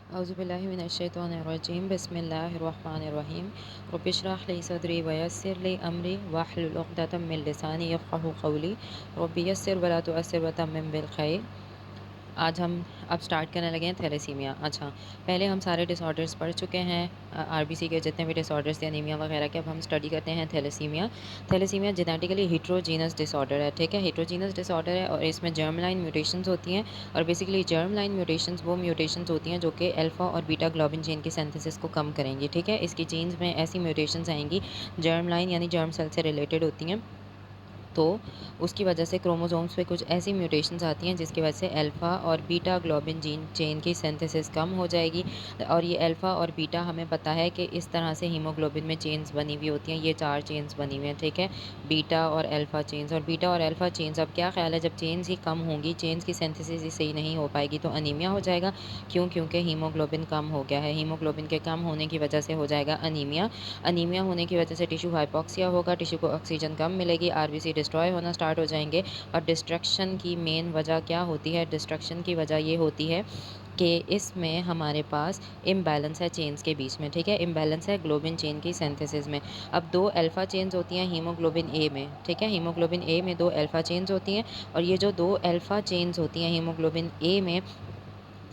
औज़ुबिल्लाहि मिनश्शैतानिर्रजीम बिस्मिल्लाहिर्रहमानिर्रहीम रब्बि इश्रह ली सदरी वयस्सिर ली अमरी वाहलुल उक़दतम मिन लिसानी यफ़क़हू क़ौली रब्बि यस्सिर वला तुअस्सिर वतम्मिम बिल खैर। आज हम अब स्टार्ट करने लगे हैं थैलेसीमिया। अच्छा, पहले हम सारे डिसऑर्डर्स पढ़ चुके हैं, आरबीसी के जितने भी डिसऑर्डर्स थे, एनीमिया वगैरह के। अब हम स्टडी करते हैं thalassaemia. Thalassaemia genetically heterogeneous disorder है, ठीक है, हेट्रोजीनस डिसऑर्डर है और इसमें जर्म लाइन म्यूटेशंस होती हैं। और बेसिकली जर्म लाइन म्यूटेशंस वो म्यूटेशंस होती हैं जो कि अल्फ़ा और बीटा ग्लोबिन चेन की सिंथेसिस को कम करेंगी, ठीक है। इसकी जीन्स में ऐसी म्यूटेशंस आएंगी, जर्म लाइन यानी जर्म सेल से रिलेटेड होती हैं, तो उसकी वजह से क्रोमोसोम्स पे कुछ ऐसी म्यूटेशंस आती हैं जिसकी वजह से अल्फ़ा और बीटा ग्लोबिन जीन चेन की सिंथेसिस कम हो जाएगी। और ये अल्फ़ा और बीटा हमें पता है कि इस तरह से हीमोग्लोबिन में चेन्स बनी हुई होती हैं, ये 4 चेन्स बनी हुई हैं, ठीक है, बीटा और अल्फ़ा चेन्स। और बीटा और अल्फ़ा चेन्स, अब क्या ख्याल है, जब चेन्स ही कम होंगी, चेन्स की सिंथेसिस ही सही नहीं हो पाएगी तो अनीमिया हो जाएगा। क्यों? क्योंकि हीमोग्लोबिन कम हो गया है, हीमोग्लोबिन के कम होने की वजह से हो जाएगा अनीमिया। अनीमिया होने की वजह से टिश्यू हाइपोक्सिया होगा, टिश्यू को ऑक्सीजन कम मिलेगी, आरबीसी डिस्ट्रॉय होना स्टार्ट हो जाएंगे। और डिस्ट्रक्शन की मेन वजह क्या होती है? डिस्ट्रक्शन की वजह ये होती है कि इसमें हमारे पास इम्बैलेंस है चेन्स के बीच में, ठीक है, इम्बैलेंस है ग्लोबिन चेन की सिंथेसिस में। अब 2 अल्फ़ा चेन्स होती हैं हीमोग्लोबिन ए में, ठीक है, हीमोग्लोबिन ए में 2 अल्फ़ा चेन्स होती हैं। और ये जो 2 अल्फ़ा चेन्स होती हैं हीमोग्लोबिन ए में,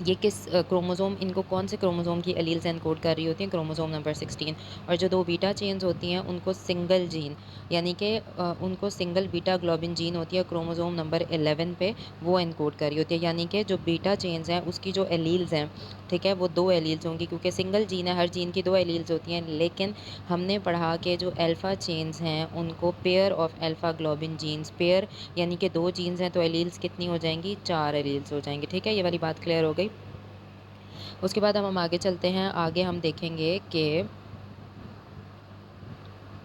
ये किस क्रोमोसोम, इनको कौन से क्रोमोसोम की एलील से एनकोड कर रही होती हैं? Chromosome number 16। और जो 2 बीटा चेन्स होती हैं उनको सिंगल जीन, यानी कि उनको सिंगल बीटा ग्लोबिन जीन होती है क्रोमोसोम नंबर 11 पे, वो एनकोड कर रही होती है। यानी कि जो बीटा चेन्स हैं उसकी जो एलील्स हैं, ठीक है, वो 2 एलील्स होंगी, क्योंकि सिंगल जीन है, हर जीन की 2 एलील्स होती हैं। लेकिन हमने पढ़ा कि जो अल्फ़ा चेन्स हैं उनको pair of alpha globin genes, pair यानी कि 2 जीन्स हैं तो एलील्स कितनी हो जाएंगी? 4 एलील्स हो जाएंगी, ठीक है, ये वाली बात क्लियर हो गई। उसके बाद हम आगे चलते हैं, आगे हम देखेंगे कि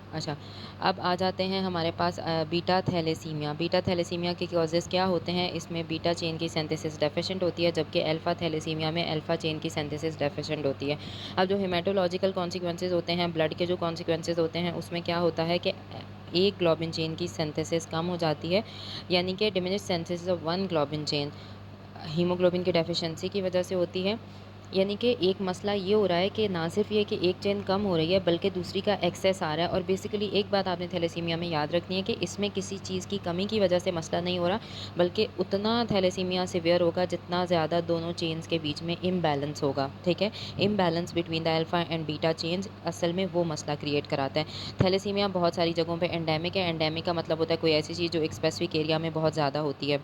अच्छा, अब आ जाते हैं हमारे पास बीटा थैलेसीमिया। बीटा थैलेसीमिया के कॉजेज़ क्या होते हैं? इसमें बीटा चेन की सिंथेसिस डेफिशिएंट होती है, जबकि अल्फ़ा थैलेसीमिया में अल्फ़ा चेन की सिंथेसिस डेफिशिएंट होती है। अब जो हेमेटोलॉजिकल कॉन्सिक्वेंसेज़ होते हैं, ब्लड के जो कॉन्सिक्वेंसेज़ होते हैं, उसमें क्या होता है कि एक ग्लोबिन चेन की सिंथेसिस कम हो जाती है, यानी कि diminish synthesis of 1 globin chain haemoglobin की डेफिशिएंसी की वजह से होती है। यानी कि एक मसला ये हो रहा है कि ना सिर्फ ये कि एक चेन कम हो रही है, बल्कि दूसरी का एक्सेस आ रहा है। और बेसिकली एक बात आपने थैलेसीमिया में याद रखनी है कि इसमें किसी चीज़ की कमी की वजह से मसला नहीं हो रहा, बल्कि उतना थैलेसीमिया सिवियर होगा जितना ज़्यादा दोनों चेन्स के बीच में इम्बैलेंस होगा, ठीक है। Imbalance between the alpha and beta chains असल में वो मसला क्रिएट कराता है। थैलेसीमिया बहुत सारी जगहों पे एंडेमिक है। एंडेमिक का मतलब होता है कोई ऐसी चीज़ जो एक स्पेसिफिक एरिया में बहुत ज़्यादा होती है।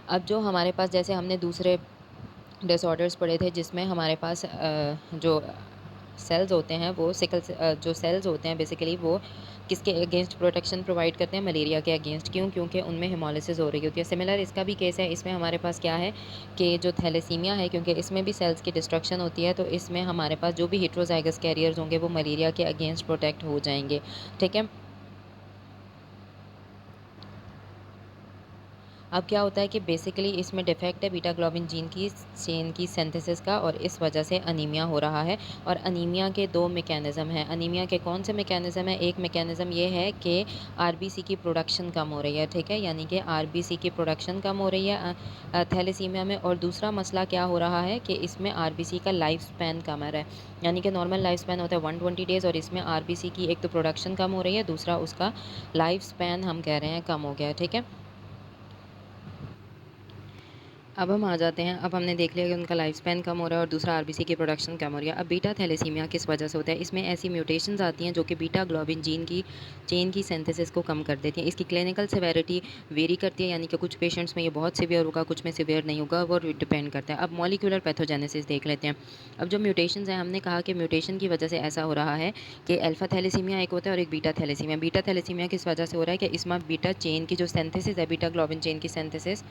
अब जो हमारे पास, जैसे हमने दूसरे डिसऑर्डर्स पढ़े थे जिसमें हमारे पास जो सेल्स होते हैं वो जो सेल्स होते हैं बेसिकली वो किसके अगेंस्ट प्रोटेक्शन प्रोवाइड करते हैं? मलेरिया के अगेंस्ट। क्यों? क्योंकि उनमें हेमोलिसिस हो रही होती है। सिमिलर इसका भी केस है। इसमें हमारे पास क्या है कि जो थैलेसीमिया है, क्योंकि इसमें भी सेल्स की डिस्ट्रक्शन होती है, तो इसमें हमारे पास जो भी हेट्रोजाइगस कैरियर्स होंगे वो मलेरिया के अगेंस्ट प्रोटेक्ट हो जाएंगे, ठीक है। अब क्या होता है कि बेसिकली इसमें डिफेक्ट है बीटा ग्लोबिन जीन की चेन की सिंथेसिस का, और इस वजह से अनीमिया हो रहा है। और अनीमिया के 2 मैकेनिज़्म हैं। अनीमिया के कौन से मैकेनिज़्म हैं? एक मैकेनिज़्म ये है कि आरबीसी की प्रोडक्शन कम हो रही है, ठीक है, यानी कि आरबीसी की प्रोडक्शन कम हो रही है थैलेसीमिया में। और दूसरा मसला क्या हो रहा है कि इसमें आरबीसी का लाइफ स्पैन कम है, यानी कि नॉर्मल लाइफ स्पैन होता है 120 डेज़, और इसमें आरबीसी की एक तो प्रोडक्शन कम हो रही है, दूसरा उसका लाइफ स्पैन हम कह रहे हैं कम हो गया है, ठीक है। अब हम आ जाते हैं, अब हमने देख लिया कि उनका लाइफ स्पैन कम हो रहा है और दूसरा आरबीसी की प्रोडक्शन कम हो रही है। अब बीटा थैलेसीमिया किस वजह से होता है? इसमें ऐसी म्यूटेशंस आती हैं जो कि बीटा ग्लोबिन जीन की चेन की सिंथेसिस को कम कर देती हैं। इसकी क्लिनिकल सिवियरिटी वेरी करती है, यानी कि कुछ पेशेंट्स में ये बहुत सिवियर होगा, कुछ में सिवियर नहीं होगा, वो डिपेंड करता है। अब मॉलिक्यूलर पैथोजेनेसिस देख लेते हैं। अब जो म्यूटेशंस हैं, हमने कहा कि म्यूटेशन की वजह से ऐसा हो रहा है कि अल्फा थैलेसीमिया एक होता है और एक बीटा थैलेसीमिया। बीटा थैलेसीमिया किस वजह से हो रहा है कि इसमें बीटा चेन की जो सिंथेसिस है, बीटा ग्लोबिन चेन की सिंथेसिस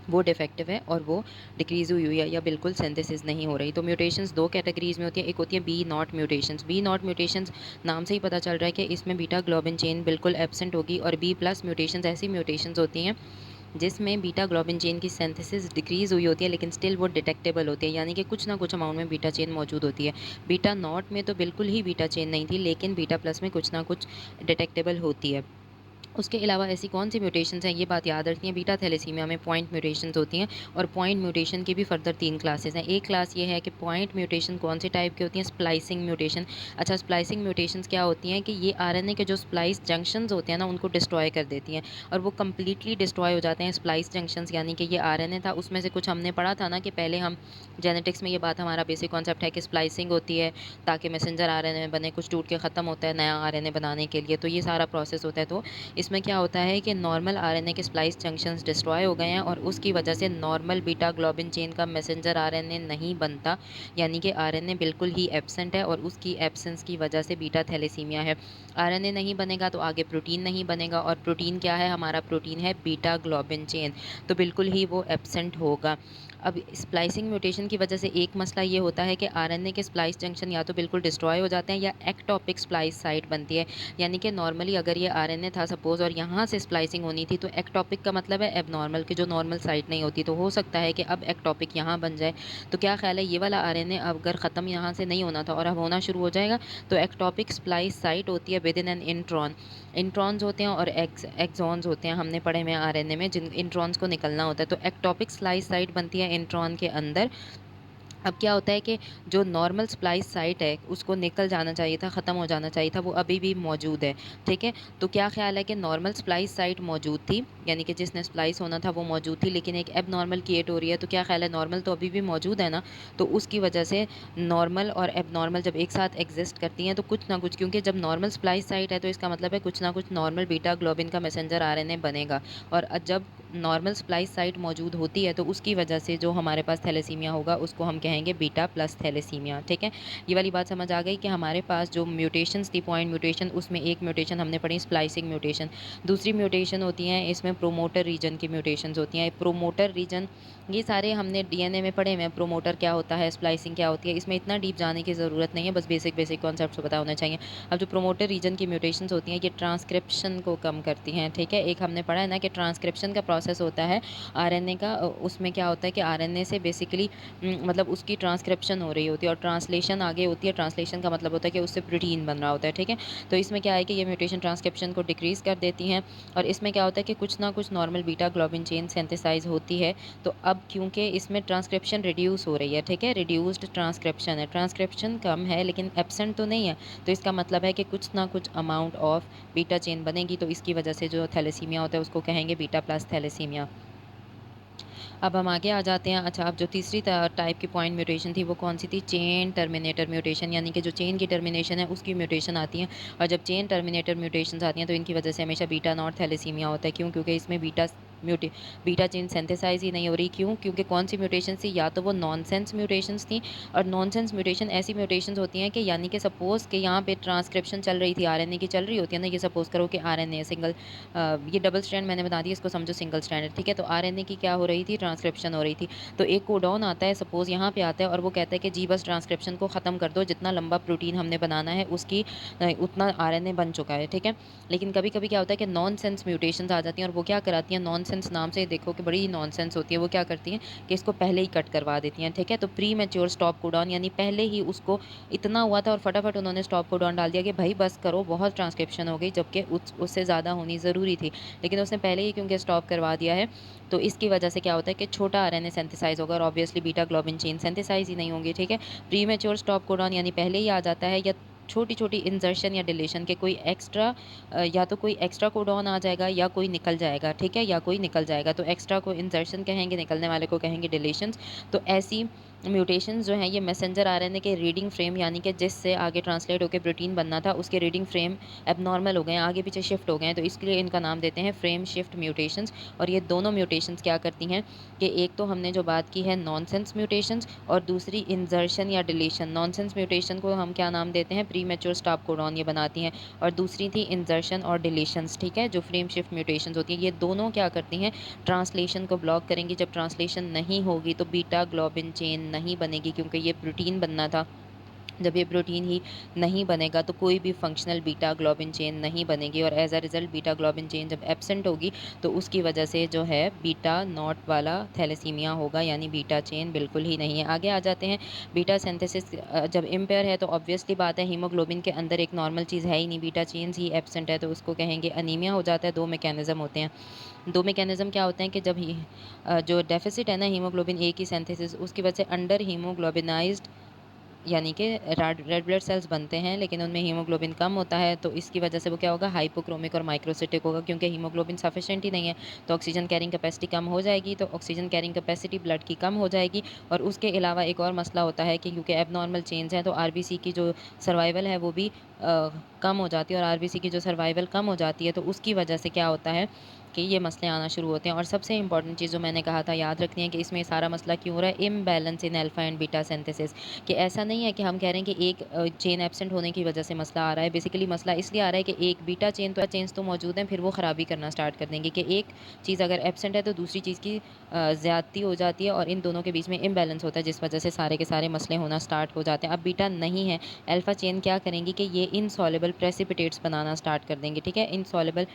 वो डिफेक्टिव है और वो डिक्रीज़ हुई है या बिल्कुल सिंथेसिस नहीं हो रही। तो म्यूटेशंस 2 कैटेगरीज़ में होती है। एक होती है B nought mutations. B nought mutations नाम से ही पता चल रहा है कि इसमें बीटा ग्लोबिन चेन बिल्कुल एब्सेंट होगी। और बी प्लस म्यूटेशंस ऐसी म्यूटेशंस होती हैं जिसमें बीटा ग्लोबिन चेन की सिंथेसिस डिक्रीज़ हुई होती है, लेकिन स्टिल वो डिटेक्टेबल होती है, यानी कि कुछ ना कुछ अमाउंट में बीटा चेन मौजूद होती है। बीटा नॉट में तो बिल्कुल ही बीटा चेन नहीं थी, लेकिन बीटा प्लस में कुछ ना कुछ डिटेक्टेबल होती है। उसके अलावा ऐसी कौन-सी म्यूटेशंस हैं, ये बात याद रखनी है। बीटा थैलेसीमिया में पॉइंट म्यूटेशंस होती हैं और पॉइंट म्यूटेशन की भी फर्दर 3 क्लासेस हैं। एक क्लास ये है कि पॉइंट म्यूटेशन कौन से टाइप की होती हैं, स्प्लाइसिंग म्यूटेशन। अच्छा, स्प्लाइसिंग म्यूटेशंस क्या होती हैं कि ये आरएनए के जो स्प्लाइस जंक्शंस होते हैं ना, उनको डिस्ट्रॉय कर देती हैं और वो कंप्लीटली डिस्ट्रॉय हो जाते हैं स्प्लाइस जंक्शंस, यानी कि ये आरएनए था, उसमें से कुछ हमने पढ़ा था ना कि पहले हम जेनेटिक्स में, ये बात हमारा बेसिक कॉन्सेप्ट है कि स्प्लाइसिंग होती है ताकि मैसेंजर आरएनए बने, कुछ टूट के ख़त्म होता है नया आरएनए बनाने के लिए, तो ये सारा प्रोसेस होता है। तो इसमें क्या होता है कि नॉर्मल आरएनए के स्प्लाइस जंक्शंस डिस्ट्रॉय हो गए हैं और उसकी वजह से नॉर्मल बीटा ग्लोबिन चेन का मैसेंजर आरएनए नहीं बनता, यानी कि आरएनए बिल्कुल ही एब्सेंट है और उसकी एब्सेंस की वजह से बीटा थैलेसीमिया है। आरएनए नहीं बनेगा तो आगे प्रोटीन नहीं बनेगा और प्रोटीन क्या है, हमारा प्रोटीन है बीटा ग्लोबिन चेन, तो बिल्कुल ही वो एब्सेंट होगा। अब स्प्लाइसिंग म्यूटेशन की वजह से एक मसला ये होता है कि आरएनए के स्प्लाइस जंक्शन या तो बिल्कुल डिस्ट्रॉय हो जाते हैं या एक्टोपिक स्प्लाइस साइट बनती है, यानी कि नॉर्मली अगर ये आरएनए था सपोज़ और यहाँ से स्प्लाइसिंग होनी थी, तो एक्टोपिक का मतलब है एबनॉर्मल, कि जो नॉर्मल साइट नहीं होती, तो हो सकता है कि अब एक्टोपिक यहाँ बन जाए। तो क्या ख्याल है, ये वाला आरएनए अगर ख़त्म यहाँ से नहीं होना था और अब होना शुरू हो जाएगा, तो एक्टोपिक स्प्लाइस साइट होती है with in an intron. Introns होते हैं और एक्सॉन्स होते हैं, हमने पढ़े में आरएनए में, जिन इंट्रॉन्स को निकलना होता है, तो एक्टोपिक स्प्लाइस साइट बनती है इंट्रॉन के अंदर। अब क्या होता है कि जो नॉर्मल स्प्लाइस साइट है, उसको निकल जाना चाहिए था, ख़त्म हो जाना चाहिए था, वो अभी भी मौजूद है, ठीक है? तो क्या ख़्याल है कि नॉर्मल स्प्लाइस साइट मौजूद थी, यानी कि जिसने स्प्लाइस होना था वो मौजूद थी, लेकिन एक एबनॉर्मल क्रिएट हो रही है, तो क्या ख़्याल है, नॉर्मल तो अभी भी मौजूद है ना? तो उसकी वजह से नॉर्मल और एबनॉर्मल जब एक साथ एग्ज़िस्ट करती हैं, तो कुछ ना कुछ, क्योंकि जब नॉर्मल स्प्लाइस साइट है, तो इसका मतलब है कुछ ना कुछ नॉर्मल बीटा ग्लोबिन का मैसेंजर आरएनए बनेगा और जब नॉर्मल स्प्लाइस साइट मौजूद होती है, तो उसकी वजह से जो हमारे पास थैलेसीमिया होगा, उसको हम कहेंगे बीटा प्लस थैलेसीमिया, ठीक है? ये वाली बात समझ आ गई कि हमारे पास जो म्यूटेशंस थी, पॉइंट म्यूटेशन, उसमें एक म्यूटेशन हमने पढ़ी स्प्लाइसिंग म्यूटेशन। दूसरी म्यूटेशन होती हैं, इसमें प्रोमोटर रीजन की म्यूटेशंस होती हैं। प्रोमोटर रीजन, ये सारे हमने डीएनए में पढ़े हुए हैं, प्रोमोटर क्या होता है, स्प्लाइसिंग क्या होती है, इसमें इतना डीप जाने की ज़रूरत नहीं है, बस बेसिक कॉन्सेप्ट्स पता होना चाहिए। अब जो प्रोमोटर रीजन की म्यूटेशंस होती हैं, ये ट्रांसक्रिप्शन को कम करती हैं, ठीक है? एक हमने पढ़ा है ना कि ट्रांसक्रिप्शन का प्रोसेस होता है आरएनए का, उसमें क्या होता है कि आरएनए से बेसिकली मतलब उसकी ट्रांसक्रिप्शन हो रही होती है और ट्रांसलेशन आगे होती है। ट्रांसलेशन का मतलब होता है कि उससे प्रोटीन बन रहा होता है, ठीक है? तो इसमें क्या है कि ये म्यूटेशन ट्रांसक्रिप्शन को डिक्रीज़ कर देती हैं और इसमें क्या होता है कि कुछ ना कुछ नॉर्मल बीटा ग्लोबिन चेन सिंथेसाइज़ होती है। तो अब क्योंकि इसमें ट्रांसक्रिप्शन रिड्यूस हो रही है, ठीक है? रिड्यूस्ड ट्रांसक्रिप्शन है, ट्रांसक्रिप्शन कम है लेकिन एब्सेंट तो नहीं है। तो इसका मतलब है कि कुछ ना कुछ अमाउंट ऑफ बीटा चेन बनेगी, तो इसकी वजह से जो थैलेसीमिया होता है उसको कहेंगे बीटा प्लस थैलेसीमिया। अब हम आगे आ जाते हैं। अच्छा, अब जो तीसरी टाइप की पॉइंट म्यूटेशन थी वो कौन सी थी? चेन टर्मिनेटर म्यूटेशन, यानी कि जो चेन की टर्मिनेशन है उसकी म्यूटेशन आती है और जब चेन टर्मिनेटर म्यूटेशंस आती हैं तो इनकी वजह से हमेशा बीटा नॉट थैलेसीमिया होता है। क्यों? क्योंकि इसमें म्यूटे बीटा चेन सिंथेसाइज ही नहीं हो रही। क्यों? क्योंकि कौन सी म्यूटेशन थी? या तो वो नॉनसेंस म्यूटेशंस थी और नॉनसेंस म्यूटेशन ऐसी म्यूटेशंस होती हैं कि यानी कि सपोज़ कि यहाँ पे ट्रांसक्रिप्शन चल रही थी, आरएनए की चल रही होती है ना, ये सपोज़ करो कि आरएनए सिंगल ये डबल स्ट्रैंड मैंने बता दी, इसको समझो सिंगल स्ट्रैंड है, ठीक है? तो आरएनए की क्या हो रही थी? ट्रांसक्रिप्शन हो रही थी। तो एक कोडॉन आता है सपोज़ यहाँ पे आता है और वो कहता है कि जी बस ट्रांसक्रिप्शन को ख़त्म कर दो, जितना लंबा प्रोटीन हमने बनाना है उसकी उतना आरएनए बन चुका है, ठीक है? लेकिन कभी-कभी क्या होता है कि नॉनसेंस म्यूटेशंस आ जाती हैं और वो क्या कराती हैं, नॉनसेंस नाम से देखो कि बड़ी नॉनसेंस होती है, वो क्या करती हैं कि इसको पहले ही कट करवा देती हैं, ठीक है? तो प्री मैच्योर स्टॉप कोडॉन, यानी पहले ही उसको इतना हुआ था और फटाफट उन्होंने स्टॉप कोडॉन डाल दिया कि भाई बस करो, बहुत ट्रांसक्रिप्शन हो गई, जबकि उससे ज़्यादा होनी ज़रूरी थी। लेकिन उसने पहले ही क्योंकि स्टॉप करवा दिया है, तो इसकी वजह से क्या होता है कि छोटा आरएनए सिंथेसाइज़ होगा और ऑब्वियसली बीटा ग्लोबिन चेन सिंथेसाइज़ ही नहीं होंगी, ठीक है? प्रीमैच्योर स्टॉप कोडॉन यानी पहले ही आ जाता है, या छोटी-छोटी इंसर्शन या डिलीशन के कोई एक्स्ट्रा या तो कोई एक्स्ट्रा कोडॉन आ जाएगा या कोई निकल जाएगा, ठीक है? या कोई निकल जाएगा, तो एक्स्ट्रा को इंसर्शन कहेंगे, निकलने वाले को कहेंगे डिलीशंस। तो ऐसी म्यूटेशंस जो हैं ये मैसेंजर आरएनए के रीडिंग फ्रेम, यानी कि जिससे आगे ट्रांसलेट होकर प्रोटीन बनना था, उसके रीडिंग फ्रेम एबनॉर्मल हो गए हैं, आगे पीछे शिफ्ट हो गए हैं, तो इसके लिए इनका नाम देते हैं फ्रेम शिफ्ट म्यूटेशंस। और ये दोनों म्यूटेशंस क्या करती हैं कि एक तो हमने जो बात की है नॉनसेंस म्यूटेशंस और दूसरी इंसर्शन या डिलीशन। नॉनसेंस म्यूटेशन को हम क्या नाम देते हैं? प्रीमैच्योर स्टॉप कोडॉन ये बनाती हैं और दूसरी थी इंसर्शन और डिलीशंस, ठीक है? जो फ्रेम शिफ्ट म्यूटेशंस होती हैं, ये दोनों क्या करती हैं? ट्रांसलेशन को ब्लॉक करेंगी। जब ट्रांसलेशन नहीं होगी तो बीटा ग्लोबिन चेन नहीं बनेगी, क्योंकि ये प्रोटीन बनना था जब ये प्रोटीन ही नहीं बनेगा तो कोई भी फंक्शनल बीटा ग्लोबिन चेन नहीं बनेगी, और as a result beta globin chain जब एब्सेंट होगी तो उसकी वजह से जो है बीटा नॉट वाला थैलेसीमिया होगा, यानी बीटा चेन बिल्कुल ही नहीं है। आगे आ जाते हैं, बीटा सिंथेसिस जब इम्पेयर है तो ऑब्वियसली बात है हीमोग्लोबिन के अंदर एक नॉर्मल चीज़ है ही नहीं, बीटा चेन्स ही एब्सेंट है, तो उसको कहेंगे अनीमिया हो जाता है। दो मैकेनिज्म होते हैं। दो मैकेनिज्म क्या होते हैं कि जब जो डेफिसिट है ना हीमोग्लोबिन ए की सिंथेसिस, उसकी वजह से अंडर हीमोग्लोबिनाइज्ड यानी कि रेड ब्लड सेल्स बनते हैं, लेकिन उनमें हीमोग्लोबिन कम होता है, तो इसकी वजह से वो क्या होगा, हाइपोक्रोमिक और माइक्रोसिटिक होगा, क्योंकि हीमोग्लोबिन सफिशिएंट ही नहीं है। तो ऑक्सीजन कैरिंग कैपेसिटी कम हो जाएगी, तो ऑक्सीजन कैरिंग कैपेसिटी ब्लड की कम हो जाएगी। और उसके अलावा एक और मसला होता है कि क्योंकि एबनॉर्मल चेंज हैं, तो आरबीसी की जो सर्वाइवल है वो भी कम हो जाती है, और आरबीसी की जो सर्वाइवल कम हो जाती है तो उसकी वजह से क्या होता है कि ये मसले आना शुरू होते हैं। और सबसे इंपॉर्टेंट चीज़ जो मैंने कहा था याद रखनी है कि इसमें सारा मसला क्यों हो रहा है, imbalance in alpha and beta synthesis. कि ऐसा नहीं है कि हम कह रहे हैं कि एक चेन एब्सेंट होने की वजह से मसला आ रहा है। बेसिकली मसला इसलिए आ रहा है कि एक बीटा चेन्स तो मौजूद हैं, फिर वो ख़राबी करना स्टार्ट कर देंगे कि एक चीज़ अगर एब्सेंट है तो दूसरी चीज़ की ज़्यादती हो जाती है, और इन दोनों के बीच में इम्बैलेंस होता है, जिस वजह से सारे के सारे मसले होना स्टार्ट हो जाते हैं। अब बीटा नहीं है, अल्फा चेन क्या करेंगी कि ये इनसॉल्युबल प्रेसिपिटेट्स बनाना स्टार्ट कर देंगे। ठीक है, इनसॉल्युबल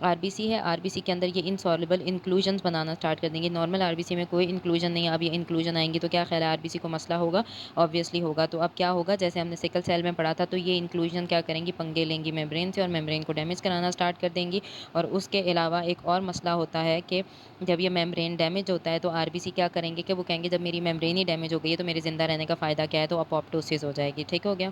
आरबीसी है, आरबीसी के अंदर ये इनसॉल्युबल इंक्लूजन्स बनाना स्टार्ट कर देंगे। नॉर्मल आरबीसी में कोई इंक्लूजन नहीं है, अब ये इंक्लूजन आएंगी तो क्या ख्याल है, आरबीसी को मसला होगा? ऑब्वियसली होगा। तो अब क्या होगा, जैसे हमने सिकल सेल में पढ़ा था, तो ये इंक्लूजन क्या करेंगी, पंगे लेंगी मेम्ब्रेन से और मेम्ब्रेन को डैमेज कराना स्टार्ट कर देंगी। और उसके अलावा एक और मसला होता है कि जब ये मेम्ब्रेन डैमेज होता है तो आरबीसी क्या करेंगे कि वो कहेंगे जब मेरी मेम्ब्रेन ही डैमेज हो गई है तो मेरे ज़िंदा रहने का फ़ायदा क्या है, तो अपोप्टोसिस हो जाएगी। ठीक हो गया।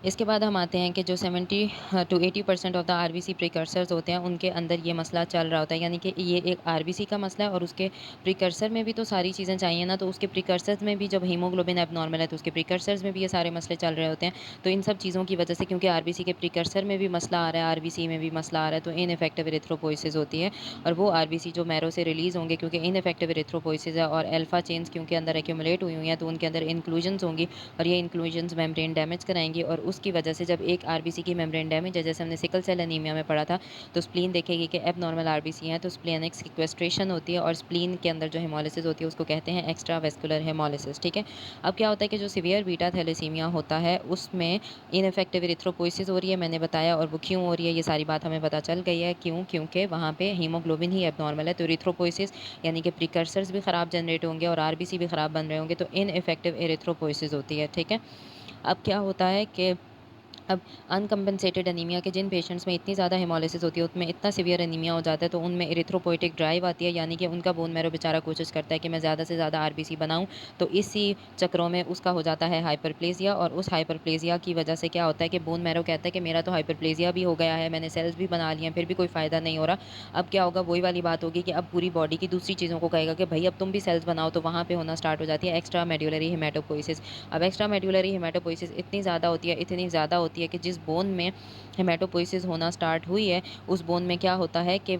इसके बाद हम आते हैं कि जो 70 to 80% of the RBC precursors होते हैं, उनके अंदर ये मसला चल रहा होता है, यानी कि ये एक आरबीसी का मसला है और उसके प्रिकर्सर में भी तो सारी चीज़ें चाहिए ना, तो उसके प्रिकर्सर्स में भी जब हीमोग्लोबिन एबनॉर्मल है तो उसके प्रिकर्सर्स में भी ये सारे मसले चल रहे होते हैं। तो इन सब चीज़ों की वजह से, क्योंकि आरबीसी के प्रिकर्सर में भी मसला आ रहा है, आरबीसी में भी मसला आ रहा है, तो इनइफेक्टिव एरिथ्रोपोइसिस होती है। और वो आरबीसी जो मैरो से रिलीज़ होंगे, क्योंकि इनइफेक्टिव एरिथ्रोपोइसिस है और अल्फा चेन्स क्योंकि अंदर एक्यूमुलेट हुई हुई हैं, तो उनके अंदर इंक्लूजन्स होंगी, और ये इंक्लूजन्स मेम्ब्रेन डैमेज कराएंगी। और उसकी वजह से जब एक आरबीसी की मेम्ब्रेन डैमेज है, जैसे हमने सिकल सेल एनीमिया में पढ़ा था, तो स्प्लीन देखेगी कि एबनॉर्मल आरबीसी है, तो स्प्लेनिक सिक्वेस्ट्रेशन होती है, और स्प्लीन के अंदर जो हेमोलिसिस होती है उसको कहते हैं एक्स्ट्रा वेस्कुलर हेमोलिसिस। ठीक है, अब क्या होता है कि जो सीवियर बीटा थैलेसीमिया होता है उसमें इनफेक्टिव एरिथ्रोपोइसिस हो रही है, मैंने बताया, और वो क्यों हो रही है ये सारी बात हमें पता चल गई है। क्यों? क्योंकि वहाँ पे हीमोग्लोबिन ही एबनॉर्मल है, तो एरिथ्रोपोइसिस यानी कि प्रिकर्सर्स भी ख़राब जनरेट होंगे और आरबीसी भी ख़राब बन रहे होंगे, तो इनइफेक्टिव एरिथ्रोपोइसिस होती है। ठीक है, अब क्या होता है कि अब अनकम्पेंसेटेड एनीमिया के जिन पेशेंट्स में इतनी ज़्यादा हेमोलिसिस होती है, उसमें इतना सीवियर एनीमिया हो जाता है, तो उनमें एरिथ्रोपोइटिक ड्राइव आती है, यानी कि उनका बोन मैरो बेचारा कोशिश करता है कि मैं ज़्यादा से ज़्यादा आरबीसी बनाऊँ। तो इसी चक्रों में उसका हो जाता है हाइपरप्लेजिया, और उस हाइपरप्लेजिया की वजह से क्या होता है कि बोन मैरो कहता है कि मेरा तो हाइपरप्लेजिया भी हो गया है, मैंने सेल्स भी बना लिए हैं, फिर भी कोई फ़ायदा नहीं हो रहा। अब क्या होगा, वही वाली बात होगी कि अब पूरी बॉडी की दूसरी चीज़ों को कहेगा कि भई अब तुम भी सेल्स बनाओ, तो वहाँ पे होना स्टार्ट हो जाती है एक्स्ट्रा मेड्युलरी हेमेटोपोइसिस। अब एक्स्ट्रा मेड्युलरी हेमेटोपोइसिस इतनी ज़्यादा होती है कि जिस बोन में हेमेटोपोइसिस होना स्टार्ट हुई है, उस बोन में क्या होता है कि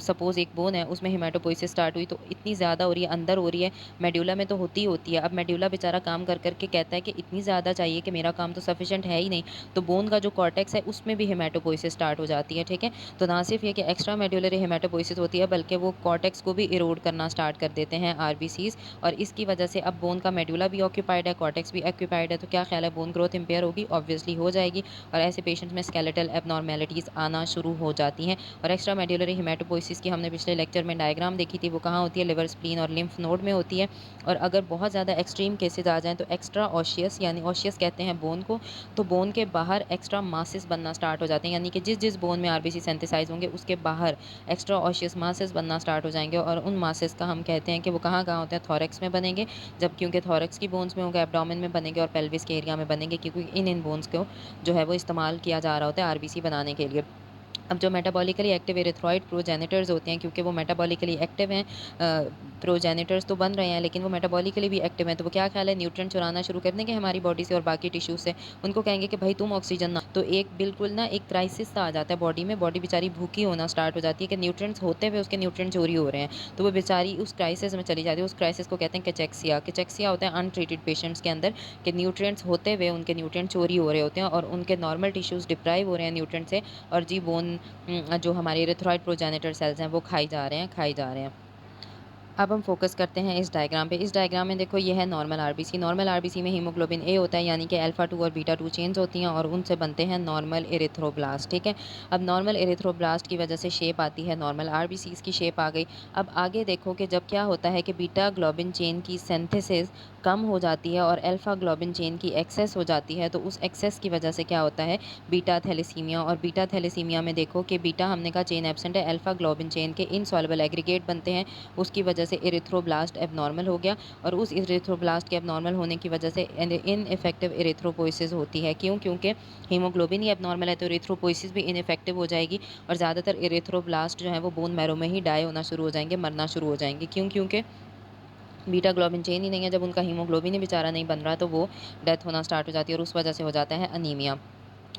सपोज़ एक बोन है, उसमें हेमेटोपोइसिस स्टार्ट हुई, तो इतनी ज़्यादा हो रही है, अंदर हो रही है, मेडुला में तो होती ही होती है। अब मेडुला बेचारा काम कर कर के कहता है कि इतनी ज़्यादा चाहिए कि मेरा काम तो सफिशिएंट है ही नहीं, तो बोन का जो कॉर्टेक्स है उसमें भी हेमेटोपोइसिस स्टार्ट हो जाती है। ठीक है, तो ना सिर्फ ये कि एक्स्ट्रा मेडुलरी हेमेटोपोइसिस होती है, बल्कि वो कॉर्टेक्स को भी इरोड करना स्टार्ट कर देते हैं आरबीसीज, और इसकी वजह से अब बोन का मेडुला भी ऑक्यूपाइड है, कॉर्टेक्स भी ऑक्यूपाइड है, तो क्या ख्याल है, बोन ग्रोथ इम्पेयर होगी? ऑब्वियसली हो जाएगी, और ऐसे पेशेंट्स में स्केलेटल एबनॉर्मेलिटीज़ आना शुरू हो जाती हैं। और एक्स्ट्रा मेडुलरी हेमेटोपोइसिस की हमने पिछले लेक्चर में डायग्राम देखी थी, वो कहाँ होती है, लिवर, स्प्लीन और लिम्फ नोड में होती है। और अगर बहुत ज़्यादा एक्सट्रीम केसेस आ जाएँ तो एक्स्ट्रा ऑशियस, यानी ऑशियस कहते हैं बोन को, तो बोन के बाहर एक्स्ट्रा मासेस बनना स्टार्ट हो जाते हैं, यानी कि जिस जिस बोन में आरबीसी सिंथेसाइज होंगे उसके बाहर एक्स्ट्रा ऑशियस मासेस बनना स्टार्ट हो जाएंगे, और उन मासेस का हम कहते हैं कि वो कहाँ कहाँ होते हैं, थॉरैक्स में बनेंगे, जब क्योंकि थॉरैक्स की बोन्स में होंगे, एब्डोमेन में बनेंगे और पेल्विस के एरिया में बनेंगे, क्योंकि इन बोन्स को जो है वो इस्तेमाल किया जा रहा होता है आरबीसी बनाने के लिए। अब जो मेटाबॉलिकली एक्टिव एरिथ्रॉइड प्रोजेनिटर्स होते हैं, क्योंकि वो मेटाबॉलिकली एक्टिव हैं, प्रोजेनिटर्स तो बन रहे हैं लेकिन वो मेटाबॉलिकली भी एक्टिव हैं, तो वो क्या ख्याल है, न्यूट्रिएंट चुराना शुरू कर देंगे हमारी बॉडी से और बाकी टिश्यूज से। उनको कहेंगे कि भाई तुम ऑक्सीजन ना, तो एक बिल्कुल ना एक क्राइसिस सा आ जाता है बॉडी में, बॉडी बेचारी भूखी होना स्टार्ट हो जाती है कि न्यूट्रिएंट्स होते हुए उसके न्यूट्रिएंट चोरी हो रहे हैं, तो वो बेचारी उस क्राइसिस में चली जाती है। उस क्राइसिस को कहते हैं केचेक्सिया। केचेक्सिया होता है अनट्रीटेड पेशेंट्स के अंदर, कि न्यूट्रिएंट्स होते हुए उनके न्यूट्रिएंट चोरी हो रहे होते हैं और उनके नॉर्मल टिश्यूज डिप्राइव हो रहे हैं न्यूट्रिएंट से, और जो हमारे एरिथ्रॉइड प्रोजेनिटर सेल्स हैं वो खाई जा रहे हैं। अब हम फोकस करते हैं इस डायग्राम पे। इस डायग्राम में देखो ये है नॉर्मल आरबीसी। नॉर्मल आरबीसी में हीमोग्लोबिन ए होता है, यानी कि अल्फा 2 और बीटा 2 चेन्स होती हैं और उनसे बनते हैं नॉर्मल एरिथ्रोब्लास्ट। ठीक है, अब नॉर्मल एरिथ्रोब्लास्ट की वजह से शेप आती है नॉर्मल आरबीसीज की शेप आ गई। अब आगे देखो कि जब क्या होता है कि बीटा ग्लोबिन चेन की सिंथेसिस कम हो जाती है और अल्फा ग्लोबिन चेन की एक्सेस हो जाती है, तो उस एक्सेस की वजह से क्या होता है, बीटा थैलेसीमिया। और बीटा थैलेसीमिया में देखो कि बीटा हमने कहा चेन एब्सेंट है, अल्फा ग्लोबिन चेन के इनसॉल्युबल एग्रीगेट बनते हैं, उसकी वजह से इरिथ्रोब्लास्ट एबनॉर्मल हो गया। और उस इरिथ्रोब्लास्ट के एबनॉर्मल होने की वजह से इनइफेक्टिव इरिथ्रोपोइसिस होती है। क्यों? क्योंकि हीमोग्लोबिन ही एबनॉर्मल है, तो इरिथ्रोपोइसिस भी इनइफेक्टिव हो जाएगी और ज़्यादातर इरिथ्रोब्लास्ट जो है वो बोन मैरो में ही डाई होना शुरू हो जाएंगे, मरना शुरू हो जाएंगे। क्यों? क्योंकि बीटा ग्लोबिन चेन ही नहीं है। जब उनका हीमोग्लोबिन ही बेचारा नहीं बन रहा, तो वो डेथ होना स्टार्ट हो जाती है और उस वजह से हो जाता है अनीमिया।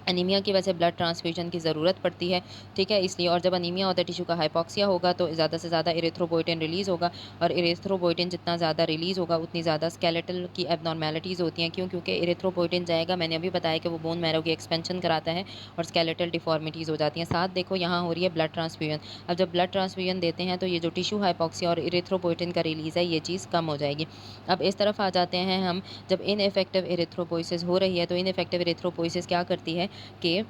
एनीमिया की वजह से ब्लड ट्रांसफ्यूजन की ज़रूरत पड़ती है। ठीक है, इसलिए और जब अनीमिया होता है, टिश्यू का हाइपॉक्सिया होगा, तो ज़्यादा से ज़्यादा इरिथ्रोपोइटिन रिलीज़ होगा और इरिथ्रोपोइटिन जितना ज़्यादा रिलीज़ होगा उतनी ज़्यादा स्केलेटल की एबनॉर्मेलिटीज़ होती हैं। क्यों? क्योंकि इरिथ्रोपोइटिन जाएगा, मैंने अभी बताया कि वो बोन मैरो की एक्सपेंशन कराता है और स्केलेटल डिफॉर्मिटीज़ हो जाती हैं। साथ देखो यहाँ हो रही है ब्लड ट्रांसफ्यूजन। अब जब ब्लड ट्रांसफ्यूजन देते हैं तो ये जो टिश्यू हाइपॉक्सिया और इरिथ्रोपोइटिन का रिलीज़ है, ये चीज़ कम हो जाएगी। अब इस तरफ आ जाते हैं हम, जब इनइफेक्टिव इरिथ्रोपोइसिस हो रही है, तो इनइफेक्टिव इरिथ्रोपोइसिस क्या करती है कि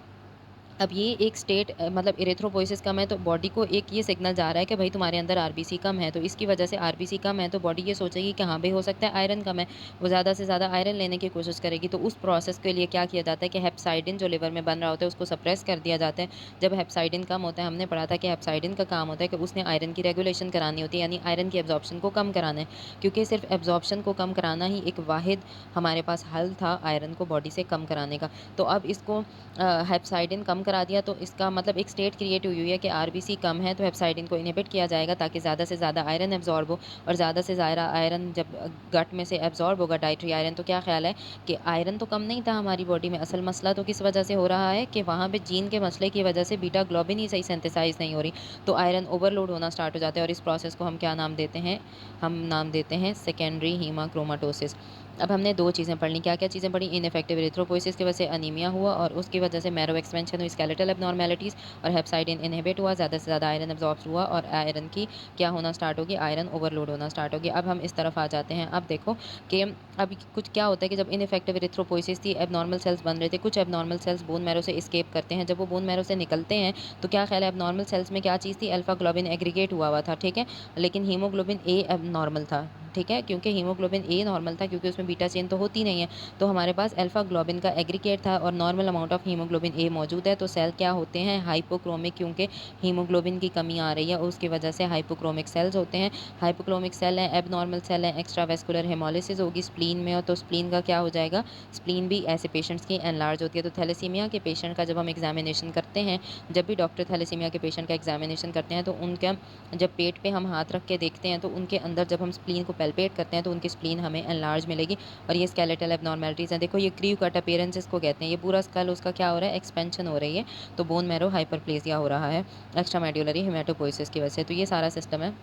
अब ये एक स्टेट मतलब इरिथ्रोपोइसिस कम है, तो बॉडी को एक ये सिग्नल जा रहा है कि भाई तुम्हारे अंदर आरबीसी कम है। तो इसकी वजह से आरबीसी कम है, तो बॉडी ये सोचेगी कि हाँ भाई हो सकता है आयरन कम है, वो ज़्यादा से ज़्यादा आयरन लेने की कोशिश करेगी। तो उस प्रोसेस के लिए क्या किया जाता है कि हेप्साइडिन जो लिवर में बन रहा होता है उसको सप्रेस कर दिया जाता है। जब हेप्साइडिन कम होता है, हमने पढ़ा था कि हेप्साइडिन का काम होता है कि उसने आयरन की रेगुलेशन करानी होती है, यानी आयरन की एब्जॉर्प्शन को कम कराना है। क्योंकि सिर्फ एब्जॉर्प्शन को कम कराना ही एक वाहिद हमारे पास हल था आयरन को बॉडी से कम कराने का। तो अब इसको हेप्साइडिन कम करा दिया, तो इसका मतलब एक स्टेट क्रिएट हुई है कि आरबीसी कम है, तो हेप्साइडिन को इनहिबिट किया जाएगा ताकि ज़्यादा से ज़्यादा आयरन एब्जॉर्ब हो। और ज़्यादा से ज़्यादा आयरन जब गट में से एब्जॉर्ब होगा, डाइट्री आयरन, तो क्या ख्याल है कि आयरन तो कम नहीं था हमारी बॉडी में, असल मसला तो किस वजह से हो रहा है कि वहाँ पे जीन के मसले की वजह से बीटा ग्लोबिन ही सही सिंथेसाइज नहीं हो रही, तो आयरन ओवरलोड होना स्टार्ट हो जाता है। और इस प्रोसेस को हम क्या नाम देते हैं? हम नाम देते हैं सेकेंडरी हीमाक्रोमाटोसिस। अब हमने दो चीज़ें पढ़ ली। क्या-क्या चीज़ें पढ़ी? इनइफेक्टिव इरिथ्रोपोइसिस की वजह से अनीमिया हुआ और उसकी वजह से मैरो एक्सपेंशन हुई, स्केलेटल एब्नॉर्मेलिटीज़ और हेप्साइडिन इनहिबिट हुआ, ज़्यादा से ज़्यादा आयरन एब्जॉर्ब हुआ और आयरन की क्या होना स्टार्ट होगी? आयरन ओवरलोड होना स्टार्ट होगी। अब हम इस तरफ आ जाते हैं। अब देखो कि अब कुछ क्या होता है कि जब इनइफेक्टिव इरिथ्रोपोइसिस थी, एब्नॉर्मल सेल्स बन रहे थे, कुछ एब्नॉर्मल सेल्स बोन मैरो से एस्केप करते हैं। जब वो बोन मैरो से निकलते हैं, तो क्या ख्याल है, एब्नॉर्मल सेल्स में क्या चीज़ थी? अल्फा ग्लोबिन एग्रीगेट हुआ हुआ था, ठीक है? लेकिन हीमोग्लोबिन ए एबनॉर्मल था, ठीक है? क्योंकि हीमोग्लोबिन ए नॉर्मल था, क्योंकि उसमें बीटा चेन तो होती नहीं है, तो हमारे पास अल्फा ग्लोबिन का एग्रीगेट था और normal amount of haemoglobin A मौजूद है। तो सेल क्या होते हैं? हाइपोक्रोमिक, क्योंकि हीमोग्लोबिन की कमी आ रही है, उसकी वजह से हाइपोक्रोमिक सेल्स होते हैं। हाइपोक्रोमिक सेल हैं, एबनॉर्मल सेल हैं, एक्स्ट्रावेस्कुलर हेमोलिसिस होगी स्प्लीन में, और तो स्प्लीन का क्या हो जाएगा? स्प्लीन भी ऐसे पेशेंट्स की एनलार्ज होती है। तो थैलेसीमिया के पेशेंट का जब हम एग्जामिनेशन करते हैं, जब भी डॉक्टर थैलेसीमिया के पेशेंट का एग्जामिनेशन करते हैं, तो उनका जब पेट पे हम हाथ रख के देखते हैं, तो उनके अंदर जब हम स्प्लीन को पैल्पेट करते हैं, तो उनकी स्प्लीन हमें एनलार्ज मिलेगी। और ये स्केलेटल एबनॉर्मेलिटीज़ हैं। देखो ये क्रीव कट अपीयरेंस इसको कहते हैं। ये पूरा स्कल उसका क्या हो रहा है? एक्सपेंशन हो रही है। तो बोन मैरो हाइपरप्लेसिया हो रहा है एक्स्ट्रामेडुलरी हेमेटोपोइसिस की वजह से। तो ये सारा सिस्टम है।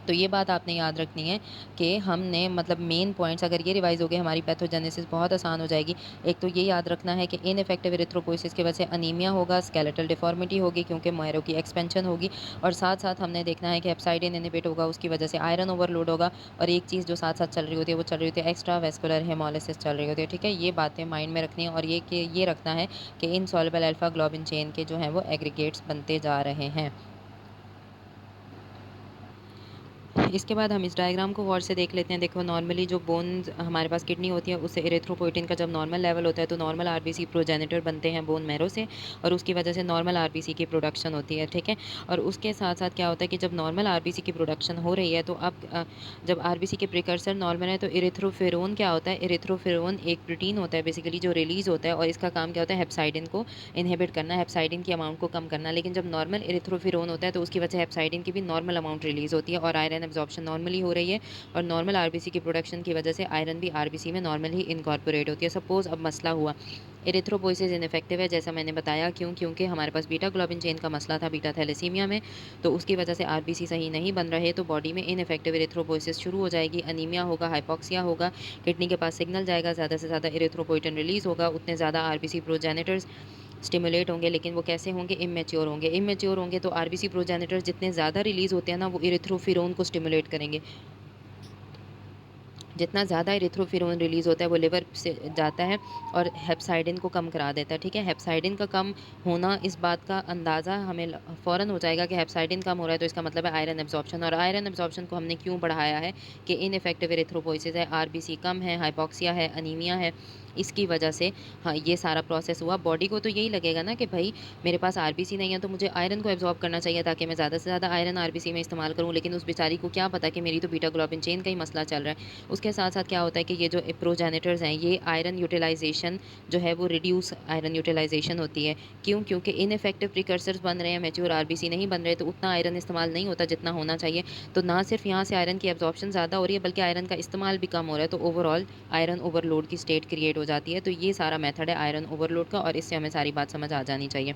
तो ये बात आपने याद रखनी है कि हमने मतलब मेन पॉइंट्स अगर ये रिवाइज हो गए, हमारी पैथोजेनेसिस बहुत आसान हो जाएगी। एक तो ये याद रखना है कि इनइफेक्टिव इरिथ्रोपोइसिस की वजह से अनीमिया होगा, स्केलेटल डिफॉर्मिटी होगी क्योंकि मैरो की एक्सपेंशन होगी, और साथ-साथ हमने देखना है कि हेप्साइडिन इनहिबिट होगा, उसकी वजह से आयरन ओवरलोड होगा। और एक चीज़ जो साथ-साथ चल रही होती है, वो चल रही होती है एक्स्ट्रावेस्कुलर हेमोलिसिस चल रही होती है, ठीक है? ये बातें माइंड में रखनी है और ये रखना है कि इनसॉल्युबल अल्फा ग्लोबिन चेन के जो हैं वो एग्रीगेट्स बनते जा रहे हैं। इसके बाद हम इस डायग्राम को गौर से देख लेते हैं। देखो नॉर्मली जो बोन्स हमारे पास किडनी होती है, उससे इरिथ्रोपोइटिन का जब नॉर्मल लेवल होता है, तो नॉर्मल आरबीसी प्रोजेनिटर बनते हैं बोन मैरो से और उसकी वजह से नॉर्मल आरबीसी की प्रोडक्शन होती है, ठीक है? और उसके साथ साथ क्या होता है कि जब नॉर्मल आरबीसी की प्रोडक्शन हो रही है, तो अब जब आरबीसी के प्रिकर्सर नॉर्मल है, तो इरिथ्रोफेरोन क्या होता है? इरिथ्रोफेरोन एक प्रोटीन होता है बेसिकली जो रिलीज होता है, और इसका काम क्या होता है? हेप्साइडिन को इनहिबिट करना, हेप्साइडिन की अमाउंट को कम करना। लेकिन जब नॉर्मल इरिथ्रोफेरोन होता है, तो उसकी वजह से हेप्साइडिन की भी नॉर्मल अमाउंट रिलीज होती है और आयरन एब्जॉर्प्शन नॉर्मली हो रही है, और नॉर्मल आरबीसी की प्रोडक्शन की वजह से आयरन भी आरबीसी में नॉर्मल ही इनकॉर्पोरेट होती है। सपोज अब मसला हुआ, इरिथ्रोपोइसिस इनइफेक्टिव है, जैसा मैंने बताया। क्यों? क्योंकि हमारे पास बीटा ग्लोबिन चेन का मसला था बीटा थैलेसीमिया में, तो उसकी वजह से आरबीसी सही नहीं बन रहे, तो बॉडी में इनइफेक्टिव इरिथ्रोपोइसिस शुरू हो जाएगी, अनीमिया होगा, हाइपॉक्सिया होगा, किडनी के पास सिग्नल जाएगा, ज़्यादा से ज़्यादा इरिथ्रोपोइटिन रिलीज होगा, उतने ज़्यादा आरबीसी प्रोजेनिटर्स स्टिमुलेट होंगे, लेकिन वो कैसे होंगे? इमैच्योर होंगे। इमैच्योर होंगे तो आरबीसी प्रोजेनिटर जितने ज़्यादा रिलीज़ होते हैं ना, वो इरिथ्रोफिरोन को स्टिमुलेट करेंगे। जितना ज़्यादा इरिथ्रोफिरोन रिलीज़ होता है वो लिवर से जाता है और हेप्साइडिन को कम करा देता है, ठीक है? हेप्साइडिन का कम होना, इस बात का अंदाज़ा हमें फ़ौरन हो जाएगा कि हेप्साइडिन कम हो रहा है, तो इसका मतलब है आयरन एब्ज़ॉर्प्शन। और आयरन एब्ज़ॉर्प्शन को हमने क्यों बढ़ाया है कि इनइफेक्टिव एरिथ्रोपोइसिस है, आरबीसी कम है, हाइपॉक्सिया है, अनीमिया है, इसकी वजह से हाँ, ये सारा प्रोसेस हुआ। बॉडी को तो यही लगेगा ना कि भई मेरे पास आरबीसी नहीं है, तो मुझे आयरन को एब्ज़ॉर्ब करना चाहिए ताकि मैं ज़्यादा से ज़्यादा आयरन आरबीसी में इस्तेमाल करूँ, लेकिन उस बेचारी को क्या पता कि मेरी तो बीटा ग्लोबिन चेन का ही मसला चल रहा है। उसके साथ-साथ क्या होता है कि ये जो प्रोजेनिटर्स हैं, ये आयरन यूटिलाइज़ेशन जो है वो रिड्यूस आयरन यूटिलाइज़ेशन होती है। क्यों? क्योंकि इनइफेक्टिव प्रिकर्सर्स बन रहे हैं, मैच्योर आरबीसी नहीं बन रहे, तो उतना आयरन इस्तेमाल नहीं होता जितना होना चाहिए। तो ना सिर्फ यहाँ से आयरन की एब्ज़ॉर्प्शन ज़्यादा हो रही है, बल्कि आयरन का इस्तेमाल भी कम हो रहा है, तो ओवरऑल आयरन ओवरलोड की स्टेट क्रिएट हो जाती है। तो ये सारा मेथड है आयरन ओवरलोड का, और इससे हमें सारी बात समझ आ जानी चाहिए।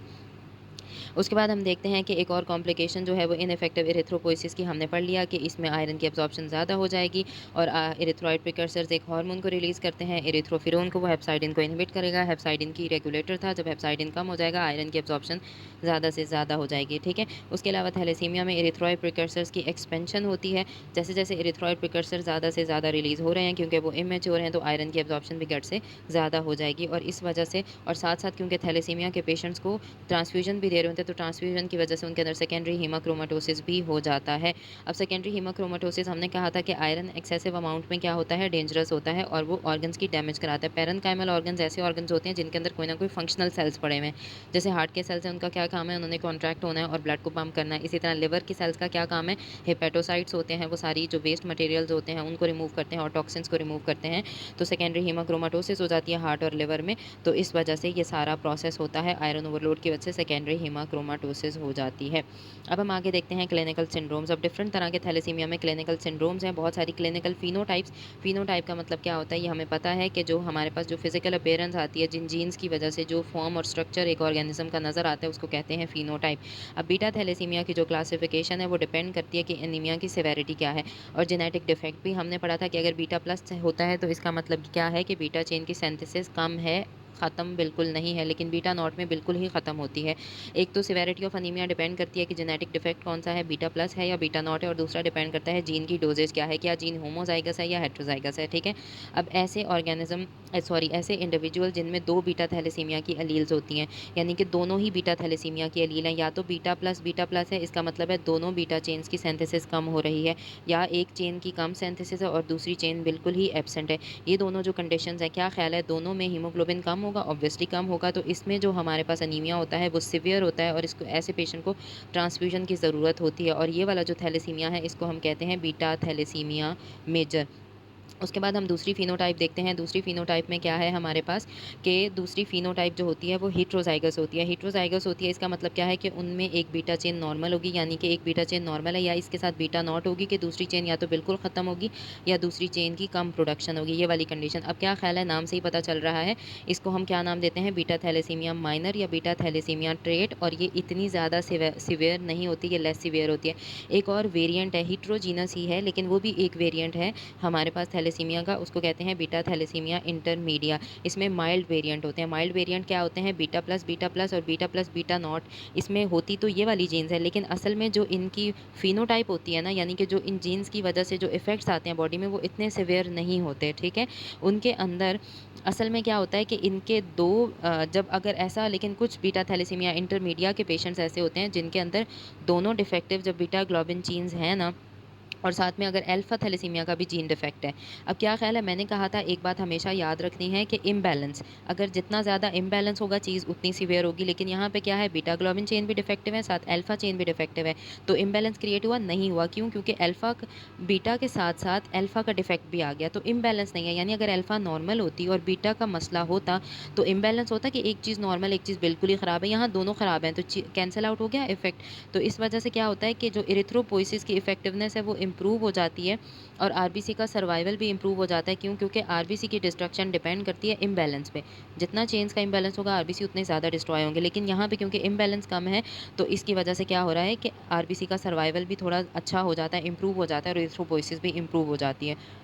उसके बाद हम देखते हैं कि एक और कॉम्प्लिकेशन जो है वो इनइफेक्टिव एरिथ्रोपोइसिस की हमने पढ़ लिया कि इसमें आयरन की एब्जॉर्प्शन ज़्यादा हो जाएगी, और एरिथ्रॉइड प्रिकर्सर्स एक हार्मोन को रिलीज़ करते हैं, एरिथ्रोफिरोन को, वो हेप्साइडिन को इनहिबिट करेगा। हेप्साइडिन की रेगुलेटर था, जब हेप्साइडिन कम हो जाएगा आयरन की एब्जॉर्प्शन ज़्यादा से ज़्यादा हो जाएगी, ठीक है। उसके अलावा थैलेसीमिया में एरिथ्रॉइड प्रिकर्सर्स की एक्सपेंशन होती है। जैसे जैसे एरिथ्रॉइड प्रिकर्सर ज़्यादा से ज़्यादा रिलीज़ हो रहे हैं, क्योंकि वो इमेच्योर हैं, तो आयरन की एब्जॉर्प्शन भी गट से ज़्यादा हो जाएगी, और इस वजह से और साथ साथ क्योंकि थैलेसीमिया के पेशेंट्स को ट्रांसफ्यूजन भी दे रहे होते हैं, तो ट्रांसफ्यूजन की वजह से उनके अंदर सेकेंडरी हीमाक्रोमाटोसिस भी हो जाता है। अब सेकेंडरी हीमाक्रोमाटोसिस हमने कहा था कि आयरन एक्सेसिव अमाउंट में क्या होता है? डेंजरस होता है, और वो ऑर्गन्स की डैमेज कराता है। पैरेन्काइमल ऑर्गन्स ऐसे ऑर्गन्स होते हैं जिनके अंदर कोई ना कोई फंक्शनल सेल्स पड़े हुए हैं। जैसे हार्ट के सेल्स हैं, उनका क्या काम है? उन्होंने कॉन्ट्रैक्ट होना है और ब्लड को पंप करना है। इसी तरह लिवर की सेल्स का क्या काम है? हेपेटोसाइट्स होते हैं, वो सारी जो वेस्ट मटेरियल्स होते हैं उनको रिमूव करते हैं और टॉक्सिन्स को रिमूव करते हैं। तो सेकेंडरी हीमाक्रोमाटोसिस हो जाती है हार्ट और लिवर में, तो इस वजह से ये सारा प्रोसेस होता है, आयरन ओवरलोड की वजह से सेकेंडरी हीमाक्रोमाटोसिस हो जाती है। अब हम आगे देखते हैं क्लिनिकल सिंड्रोम्स। अब डिफरेंट तरह के थैलेसीमिया में क्लिनिकल सिंड्रोम्स हैं, बहुत सारी क्लिनिकल फिनोटाइप्स। फिनोटाइप का मतलब क्या होता है? ये हमें पता है कि जो हमारे पास जो फिजिकल अपीयरेंस आती है, जिन जीन्स की वजह से जो फॉर्म और स्ट्रक्चर एक ऑर्गेनिज्म का नज़र आता है, उसको कहते हैं फिनोटाइप। अब बीटा थैलेसीमिया की जो क्लासिफिकेशन है वो डिपेंड करती है कि एनीमिया की सिवेरिटी क्या है, और जेनेटिक डिफेक्ट भी हमने पढ़ा था कि अगर बीटा प्लस होता है तो इसका मतलब क्या है कि बीटा चेन की सिंथेसिस कम है, ख़त्म बिल्कुल नहीं है, लेकिन बीटा नॉट में बिल्कुल ही ख़त्म होती है। एक तो सिवेरिटी ऑफ अनीमिया डिपेंड करती है कि जेनेटिक डिफेक्ट कौन सा है, बीटा प्लस है या बीटा नॉट है, और दूसरा डिपेंड करता है जीन की डोजेज क्या है, क्या जीन होमोजाइगस है या हेट्रोजाइगस है, ठीक है। अब ऐसे ऑर्गेनिज्म सॉरी ऐसे इंडिविजुअल जिनमें दो बीटा थैलेसीमिया की एलील्स होती हैं, यानी कि दोनों ही बीटा थैलेसीमिया की एलील हैं, या तो बीटा प्लस है, इसका मतलब है दोनों बीटा चेन्स की सिंथेसिस कम हो रही है, या एक चेन की कम सिंथेसिस है और दूसरी चेन बिल्कुल ही एब्सेंट है। ये दोनों जो कंडीशंस हैं, क्या ख्याल है दोनों में हीमोग्लोबिन कम होगा? ऑब्वियसली कम होगा, तो इसमें जो हमारे पास अनीमिया होता है वो सीवियर होता है, और इसको ऐसे पेशेंट को ट्रांसफ्यूजन की ज़रूरत होती है, और ये वाला जो थैलेसीमिया है इसको हम कहते हैं बीटा थैलेसीमिया मेजर। उसके बाद हम दूसरी फिनोटाइप देखते हैं। दूसरी फिनोटाइप में क्या है हमारे पास कि दूसरी फिनोटाइप जो होती है वो हेट्रोज़ाइगस होती है। हेट्रोज़ाइगस होती है, इसका मतलब क्या है कि उनमें एक बीटा चेन नॉर्मल होगी, यानी कि एक बीटा चेन नॉर्मल है, या इसके साथ बीटा नॉट होगी कि दूसरी चेन या तो बिल्कुल ख़त्म होगी या दूसरी चेन की कम प्रोडक्शन होगी, ये वाली कंडीशन। अब क्या ख्याल है, नाम से ही पता चल रहा है, इसको हम क्या नाम देते हैं? बीटा थैलेसीमिया माइनर या बीटा थैलेसीमिया ट्रेट, और ये इतनी ज़्यादा सिवियर नहीं होती, ये लेस सिवियर होती है। एक और वेरिएंट है, हेट्रोजीनस ही है लेकिन वो भी एक वेरिएंट है हमारे पास थैलेसीमिया का, उसको कहते हैं बीटा थैलेसीमिया इंटरमीडिया। इसमें माइल्ड वेरिएंट होते हैं। माइल्ड वेरिएंट क्या होते हैं? बीटा प्लस और बीटा नॉट। इसमें होती तो ये वाली जीन्स है, लेकिन असल में जो इनकी फिनोटाइप होती है ना, यानी कि जो इन जीन्स की वजह से जो इफ़ेक्ट्स आते हैं बॉडी में, वो इतने सिवियर नहीं होते, ठीक है। उनके अंदर असल में क्या होता है कि इनके दो जब अगर ऐसा, लेकिन कुछ बीटा थैलेसीमिया इंटरमीडिया के पेशेंट्स ऐसे होते हैं जिनके अंदर दोनों डिफेक्टिव जब बीटा ग्लोबिन जीन्स हैं ना, और साथ में अगर अल्फा थैलेसीमिया का भी जीन डिफेक्ट है। अब क्या ख्याल है, मैंने कहा था एक बात हमेशा याद रखनी है कि इम्बैलेंस, अगर जितना ज़्यादा इम्बैलेंस होगा चीज़ उतनी सीवियर होगी, लेकिन यहाँ पे क्या है, बीटा ग्लोबिन चेन भी डिफेक्टिव है, साथ अल्फा चेन भी डिफेक्टिव है, तो इम्बैलेंस क्रिएट हुआ नहीं हुआ। क्यों? क्योंकि बीटा के साथ साथ अल्फा का डिफेक्ट भी आ गया, तो इम्बैलेंस नहीं है। यानी अगर अल्फा नॉर्मल होती और बीटा का मसला होता तो इम्बैलेंस होता कि एक चीज़ नॉर्मल एक चीज़ बिल्कुल ही ख़राब है, यहाँ दोनों ख़राब हैं, तो कैंसिल आउट हो गया इफेक्ट। तो इस वजह से क्या होता है कि जो इरिथ्रोपोइसिस की इफेक्टिवनेस है वो इम्प्रूव हो जाती है, और आरबीसी का सर्वाइवल भी इम्प्रूव हो जाता है। क्यों? क्योंकि आरबीसी की डिस्ट्रक्शन डिपेंड करती है इम्बैलेंस पे। जितना चेन्स का इम्बैलेंस होगा आरबीसी उतने ज़्यादा डिस्ट्रॉय होंगे, लेकिन यहाँ पे क्योंकि इम्बैलेंस कम है, तो इसकी वजह से क्या हो रहा है कि आरबीसी का सर्वाइवल भी थोड़ा अच्छा हो जाता है, इम्प्रूव हो जाता है, और इरिथ्रोपोइसिस भी इम्प्रूव हो जाती है।